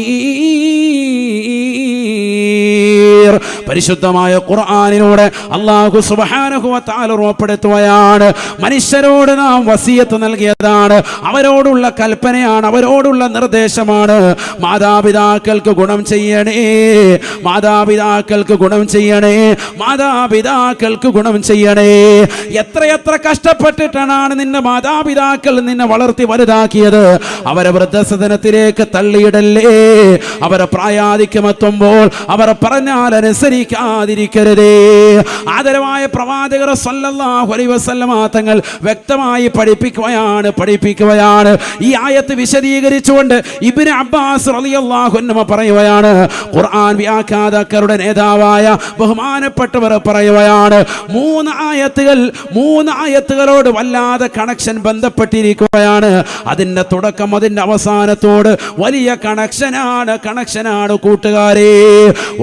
പരിശുദ്ധമായ ഖുർആനിലൂടെ അല്ലാഹു സുബ്ഹാനഹു വ തആല ഉറപ്പെടുത്തുകയാണ്, മനുഷ്യരോട് നാം വസിയത്ത് നൽകിയതാണ്, അവരോടുള്ള കൽപ്പനയാണ്, അവരോടുള്ള നിർദ്ദേശമാണ്. മാതാപിതാക്കൾക്ക് ഗുണം ചെയ്യണേ, മാതാപിതാക്കൾക്ക് ഗുണം ചെയ്യണേ, മാതാപിതാക്കൾക്ക് ഗുണം ചെയ്യണേ. എത്രയെത്ര കഷ്ടപ്പെട്ടിട്ടാണ് നിന്റെ മാതാപിതാക്കൾ നിന്നെ വളർത്തി വലുതാക്കിയത്. അവരെ വൃദ്ധസദനത്തിലേക്ക് തള്ളിയിടല്ലേ. അവരെ പ്രായാധിക്യമെത്തുമ്പോൾ അവർ പറഞ്ഞാൽ അനുസരിക്കാതിരിക്കരുതേ. ആദരവായ പ്രവാചകർ സല്ലല്ലാഹു അലൈഹി വസല്ലമ തങ്ങൾ വ്യക്തമായി പഠിപ്പിക്കുകയാണ്. ഈ ആയത്ത് വിശദീകരിച്ചുകൊണ്ട് ഇബ്നു അബ്ബാസ് റളിയല്ലാഹു അൻഹു പറയുകയാണ്, ഖുർആൻ വ്യാഖ്യാതാക്കളുടെ നേതാവായ ബഹുമാനപ്പെട്ടവർ പറയുകയാണ്, മൂന്ന് ആയത്തുകളോട് വല്ലാതെ കണക്ഷൻ ബന്ധപ്പെട്ടിരിക്കുകയാണ്. അതിന്റെ തുടക്കം അതിന്റെ അവസാനത്തോട് വലിയ കണക്ഷനാണ് കൂട്ടുകാരെ.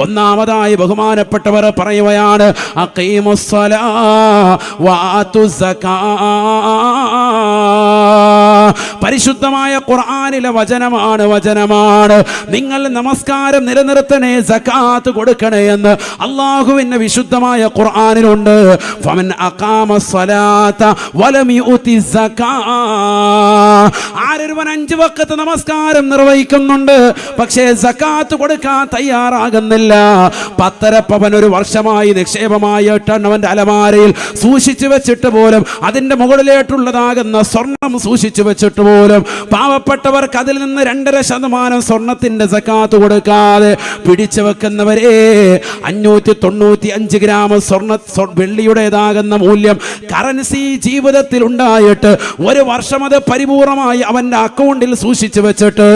ഒന്നാമതായി ബഹുമാനപ്പെട്ടവർ പറയുകയാണ്, അഖീമുസ്സലാ വആതുസ്സകാ. പരിശുദ്ധമായ ഖുർആനിലെ വചനമാണ്. നിങ്ങൾ നമസ്കാരം നിലനിർത്തണേ, സകാത്ത് കൊടുക്കണേ എന്ന് അല്ലാഹുവിന്റെ വിശുദ്ധമായ ഖുർആനിലുണ്ട്. ഫമൻ അഖാമസ്സലാത വലം യുതി സകാ. ആരൊരുവൻ 5 വഖത്ത് നമസ്കാരം നിർവഹിക്കുന്നുണ്ട്, പക്ഷേ സകാത്ത് കൊടുക്കാൻ തയ്യാറാകുന്നില്ല. 10.5 പവൻ ഒരു വർഷമായി നിക്ഷേപമായി അവന്റെ അലമാരയിൽ സൂക്ഷിച്ചു വെച്ചിട്ട് പോലും, അതിന്റെ മുകളിലേട്ടുള്ളതാകുന്ന സ്വർണം സൂക്ഷിച്ചു വെച്ചിട്ട് പോലും പാവപ്പെട്ടവർക്ക് അതിൽ നിന്ന് 2.5% സ്വർണത്തിന്റെ സകാത്ത് കൊടുക്കാതെ പിടിച്ചു വെക്കുന്നവരെ, 595 ഗ്രാം വെള്ളിയുടേതാകുന്ന മൂല്യം കറൻസി ജീവിതത്തിൽ ഉണ്ടായിട്ട് ഒരു വർഷം അത് പരിപൂർണമായി അവന്റെ അക്കൗണ്ടിൽ സൂക്ഷിച്ചു വെച്ചിട്ട്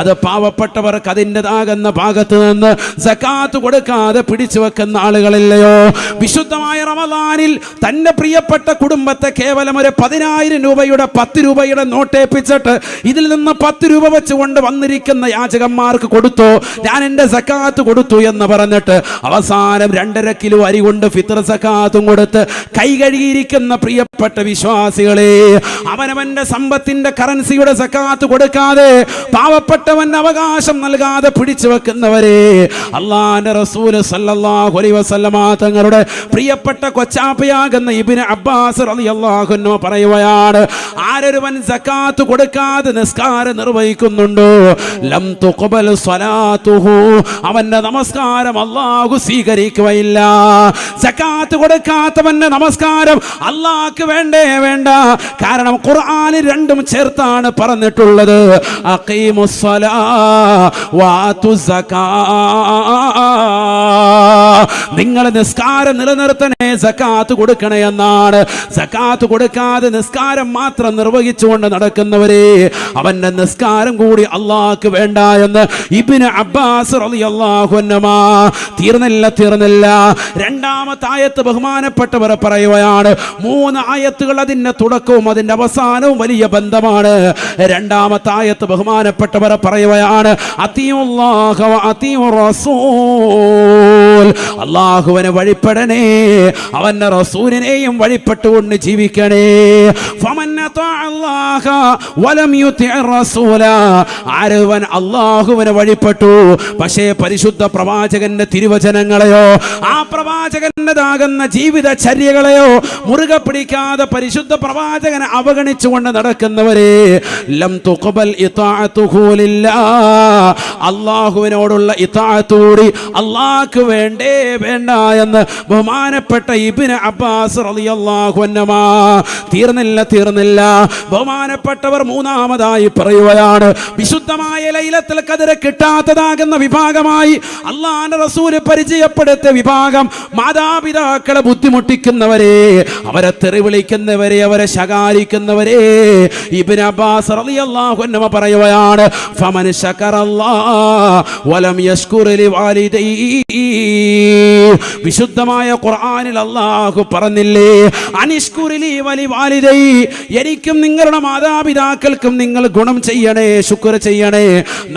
അത് പാവപ്പെട്ടവർക്ക് അതിൻ്റെതാകുന്ന ഭാഗത്ത് നിന്ന് സകാത്ത് കൊടുക്കാതെ പിടിച്ചു വെക്കുന്ന ആളുകളില്ലയോ? വിശുദ്ധമായ റമദാനിൽ തന്റെ പ്രിയപ്പെട്ട കുടുംബത്തെ കേവലം ഒരു 10,000 രൂപയുടെ 10 രൂപയുടെ നോട്ടേപ്പിച്ചിട്ട് ഇതിൽ നിന്ന് 10 രൂപ വെച്ചുകൊണ്ട് വന്നിരിക്കുന്ന യാചകന്മാർക്ക് കൊടുത്തു, ഞാൻ എന്റെ സകാത്ത് കൊടുത്തു എന്ന് പറഞ്ഞിട്ട് അവസാനം 2.5 കിലോ അരി കൊണ്ട് ഫിത്ർ സകാത്തും കൊടുത്ത് കൈ കഴുകിയിരിക്കുന്ന പ്രിയപ്പെട്ട വിശ്വാസികളെ, അവനവന്റെ സമ്പത്തിന്റെ കറൻസിയുടെ സകാത്ത് കൊടുക്കാതെ പാവപ്പെട്ടവന്റെ അവകാശം നൽകാതെ പിടിച്ചു വെക്കുന്നവരെ, അല്ലാഹുവിന്റെ റസൂൽ സല്ലല്ലാഹു അലൈഹി വസല്ലമ തങ്ങളുടെ പ്രിയപ്പെട്ട കൊച്ചാപ്പയാകുന്ന ഇബ്നു അബ്ബാസ് റളിയല്ലാഹു അൻഹു പറയുകയാണ്, ആരൊരുവൻ സകാത്ത് കൊടുക്കാതെ നിസ്കാരം നിർവഹിക്കുന്നുണ്ടോ, ലം തുഖബൽ സ്വലാത്തുഹു, അവന്റെ നമസ്കാരം അല്ലാഹു സ്വീകരിക്കുകയില്ല. സകാത്ത് കൊടുക്കാത്തവന്റെ നമസ്കാരം അല്ലാഹുക്ക് വേണ്ട. കാരണം ഖുർആനിൽ രണ്ടും ചേർത്താണ് പറഞ്ഞിട്ടുള്ളത്, അഖീമുസ്സലാ വആതുസ്സകാ. നിങ്ങൾ നിസ്കാരം നിലനിർത്തണേ, സകാത്ത് കൊടുക്കണേ എന്നാണ്. സകാത്ത് കൊടുക്കാതെ നിസ്കാരം മാത്രം നിർവഹിച്ചുകൊണ്ട് നടക്കുന്നവരെ, അവന്റെ നിസ്കാരം കൂടി അല്ലാഹുക്ക് വേണ്ട എന്ന് ഇബ്നു അബ്ബാസ് റളിയല്ലാഹു അൻഹുമാ. തീർന്നില്ല. രണ്ടാമത്തെ ആയത്ത് ബഹുമാനപ്പെട്ടവർ പറയുകയാണ്, 3 ആയത്തുകൾ അതിന്റെ തുടക്കവും അതിന്റെ അവസാനവും വലിയ ബന്ധമാണ്. രണ്ടാമത്തെ ആയത്ത് ബഹുമാനപ്പെട്ടവർ പറയുകയാണ്, അത്തിയുല്ലാഹ വ അത്തിയുർ റസൂൽ. അല്ലാഹുവിനെ വഴിപ്പെടണേ, അവന്റെ റസൂലിനെയും വഴിപ്പെട്ടുകൊണ്ട് ജീവിക്കണേ. ഫമൻ അതാഅല്ലാഹ വലം യുതിഇർ റസൂല. ആരവൻ അല്ലാഹുവിനെ വഴിപ്പെട്ടു, പക്ഷേ പരിശുദ്ധ പ്രവാചകന്റെ തിരുവചനങ്ങളെയോ ആ പ്രവാചകന്റേതാകുന്ന ജീവിതചര്യകളെയോ മുറുകെ പിടിക്കാതെ പരിശുദ്ധ പ്രവാചകനെ അവഗണിച്ചുകൊണ്ട് നടക്കുന്നവരെ, ലം തുഖബൽ ഇതാഅതുഹു ലില്ലാഹ്. അല്ലാഹുവിനോടുള്ള ഇതാഅത്തൂടി അല്ലാഹുക്ക് വേണ്ട എന്ന് ബഹുമാനപ്പെട്ട ഇബ്നു അബ്ബാസ് റളിയല്ലാഹു അൻഹുമാ. തീർന്നില്ല. ബഹുമാനപ്പെട്ടവർ മൂന്നാമതായി പറയുകയാണ്, വിശുദ്ധമായ ലൈലത്തുൽ ഖദ്ർ കിട്ടാത്തതാകുന്ന വിഭാഗമായി അല്ലാഹുവിന്റെ റസൂൽ പരിചയപ്പെടുത്തിയ വിഭാഗം മാതാപിതാക്കളെ ബുദ്ധിമുട്ടിക്കുന്നവരെ, അവരെ തെറി വിളിക്കുന്നവരെ, അവരെ ശകാരിക്കുന്നവരെ. ഇബ്നു അബ്ബാസ് റളിയല്ലാഹു അൻഹു പറയുകയാണ്, ഫമൻ ശകറല്ലാഹ വലം യശ്കുർ ലിവാലിദൈഹി. വിശുദ്ധമായ ഖുർആനിൽ അല്ലാഹു പറഞ്ഞില്ലേ, അനിഷ്കുരിലി വലി വാലിദൈ, എനിക്കും നിങ്ങളുടെ മാതാപിതാക്കൾക്കും നിങ്ങൾ ഗുണം ചെയ്യണേ, ശുക്ർ ചെയ്യണേ,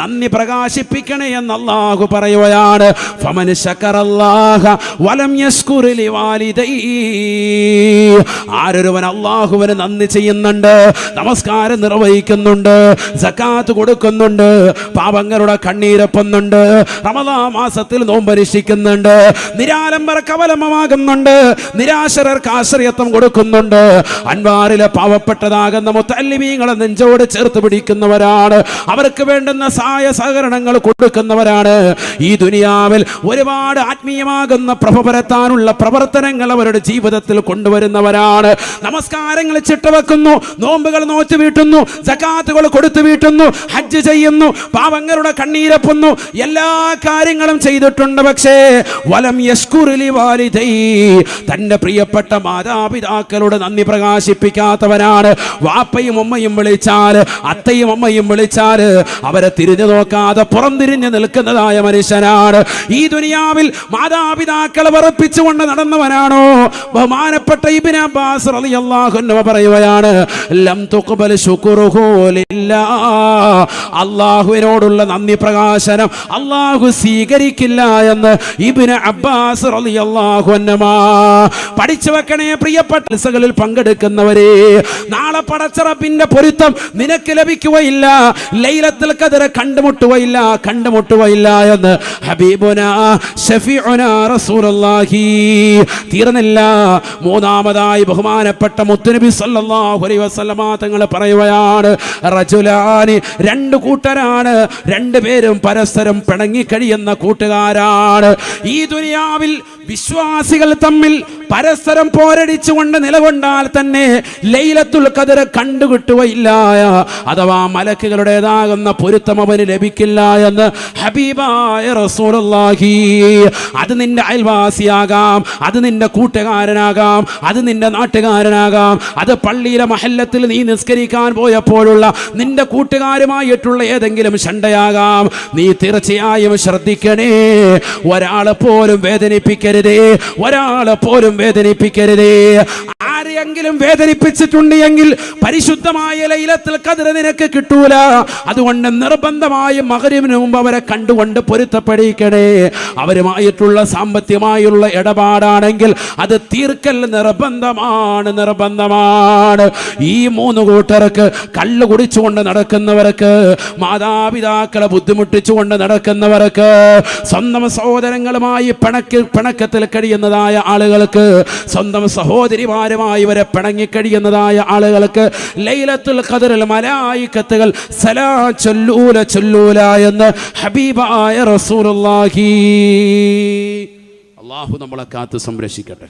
നന്ദി പ്രകാശിപ്പിക്കണേ എന്ന് അല്ലാഹു പറയുകയാണ്. ഫമൻ ശകറല്ലാഹ വലം യസ്കുർ ലിവാലിദൈ, ആരൊരുവൻ അല്ലാഹുവിന് നന്ദി ചെയ്യുന്നുണ്ട്, നമസ്കാരം നിർവഹിക്കുന്നുണ്ട്, സകാത്ത് കൊടുക്കുന്നുണ്ട്, പാപങ്ങളുടെ കണ്ണീരൊപ്പുന്നുണ്ട്, റമദാൻ മാസത്തിൽ നോമ്പനുഷ്ഠിക്കുന്നുണ്ട്, നിരാലംബർക്ക് അവലംബമാകുന്നുണ്ട്, നിരാശരർക്ക് ആശ്രയത്വം കൊടുക്കുന്നുണ്ട്, അൻവാറിലെ പാവപ്പെട്ടതാകുന്ന മുത്തല്ലിമീങ്ങളെ നെഞ്ചോട് ചേർത്ത് പിടിക്കുന്നവരാണ്, അവർക്ക് വേണ്ടുന്ന സഹായ സഹകരണങ്ങൾ കൊടുക്കുന്നവരാണ്. ഈ ദുനിയാവിൽ ഒരുപാട് ആത്മീയമാകുന്ന പ്രഭ പരത്താനുള്ള പ്രവർത്തനങ്ങൾ അവരുടെ ജീവിതത്തിൽ കൊണ്ടുവരുന്നവരാണ്. നമസ്കാരങ്ങൾ ചിട്ടവെക്കുന്നു, നോമ്പുകൾ നോറ്റ് വീട്ടുന്നു, സകാത്തുകൾ കൊടുത്തു വീട്ടുന്നു, ഹജ്ജ് ചെയ്യുന്നു, പാവങ്ങളുടെ കണ്ണീരൊപ്പുന്നു, എല്ലാ കാര്യങ്ങളും ചെയ്തിട്ടുണ്ട്. പക്ഷേ വലം യസ്കുർ ലിവാലിദൈ, തന്റെ പ്രിയപ്പെട്ട മാതാപിതാക്കളുടെ നന്ദി പ്രകാശിപ്പിക്കാത്തവനാണ്. വാപ്പയും ഉമ്മയും വിളിച്ചാൽ, അത്തയും അമ്മയും വിളിച്ചാൽ അവരെ തിരിഞ്ഞു നോക്കാതെ പുറംതിരിഞ്ഞു നിൽക്കുന്നതായ മനുഷ്യനാണ്. ഈ ദുനിയാവിൽ മാതാപിതാക്കളെ വെറുപ്പിച്ചുകൊണ്ട് നടന്നവനാണോ? ബഹുമാനപ്പെട്ട ഇബ്നു അബ്ബാസ് റളിയല്ലാഹു അൻഹു പറയുകയാണ്, ലം തുഖ്ബൽ ശുക്റുഹു ലില്ലാഹ്, അല്ലാഹുവിനോടുള്ള നന്ദി പ്രകാശനം അല്ലാഹു സ്വീകരിക്കില്ല എന്ന് ഇബ്നു അബ്ബാസ് റളിയല്ലാഹു അൻഹു. പഠിച്ചു വെക്കണേ പ്രിയപ്പെട്ട ലിസകളിൽ പങ്കെടുക്കുന്നവരെ, നാളെ പടച്ച റബ്ബിന്റെ പൊരുത്തം നിനക്ക് ലഭിക്കുകയില്ല, ലൈലത്തുൽ ഖദ്ർ കണ്ടുമുട്ടുകയില്ല എന്ന് ഹബീബുനാ ശഫീഉനാ റസൂലുള്ളാഹി. തീർന്നില്ല, മൂന്നാമതായി ബഹുമാനപ്പെട്ട മുത്തുനബി സല്ലല്ലാഹു അലൈഹി വസല്ലമ തങ്ങൾ പറയുകയാണ്, റജുലാനി, രണ്ട് കൂട്ടരാണ്, രണ്ടുപേരും പരസ്പരം പിണങ്ങിക്കഴിയുന്ന കൂട്ടുകാരാണ്. ഈ ദുനിയാവിൽ വിശ്വാസികൾ തമ്മിൽ പരസ്പരം പോരടിച്ചുകൊണ്ട് നിലകൊണ്ടാൽ തന്നെ ലൈലത്തുൽ ഖദ്ർ കണ്ടുകിട്ടുകയില്ല, അഥവാ മലക്കുകളുടേതാകുന്ന പൊരുത്തം അവന് ലഭിക്കില്ല എന്ന് ഹബീബായ റസൂലുള്ളാഹി. അത് നിന്റെ അയൽവാസിയാകാം, അത് നിന്റെ കൂട്ടുകാരനാകാം, അത് നിന്റെ നാട്ടുകാരനാകാം, അത് പള്ളിയിലെ മഹല്ലത്തിൽ നീ നിസ്കരിക്കാൻ പോയപ്പോഴുള്ള നിന്റെ കൂട്ടുകാരുമായിട്ടുള്ള ഏതെങ്കിലും ശണ്ടയാകാം. നീ തീർച്ചയായും ശ്രദ്ധിക്കണേ, ഒരാളെ പോലും വേദനിപ്പിക്കരുതേ, ഒരാളെ പോലും വേദനിപ്പിക്കരുതേ. ആരെയെങ്കിലും വേദനിപ്പിച്ചിട്ടുണ്ടെങ്കിൽ പരിശുദ്ധമായ ലൈലത്തുൽ ഖദ്ർ നിനക്ക് കിട്ടൂല. അതുകൊണ്ട് നിർബന്ധമായും മഗ്‌രിബിന് മുമ്പ് അവരെ കണ്ടുകൊണ്ട് പൊരുത്തപ്പെടിക്കണേ. അവരുമായിട്ടുള്ള സാമ്പത്തികമായുള്ള ഇടപാടാണെങ്കിൽ അത് തീർക്കൽ നിർബന്ധമാണ്. ഈ മൂന്ന് കൂട്ടർക്ക്, കള്ള് കുടിച്ചുകൊണ്ട് നടക്കുന്നവർക്ക്, മാതാപിതാക്കളെ ബുദ്ധിമുട്ടിച്ചുകൊണ്ട് നടക്കുന്നവർക്ക്, സ്വന്തം സഹോദരങ്ങളുമായി പിണക്കത്തിൽ കഴിയുന്നതായ ആളുകൾക്ക്, സ്വന്തം സഹോദരിമാരുമായി ഇവരെ പിണങ്ങിക്കഴിയുന്നതായ ആളുകൾക്ക് ലൈലത്തുൽ ഖദ്റിൽ മലായികത്തുകൾ സലാം ചൊല്ലൂല എന്ന് ഹബീബായ റസൂലുള്ളാഹി. അല്ലാഹു നമ്മളെ കാത്ത് സംരക്ഷിക്കട്ടെ.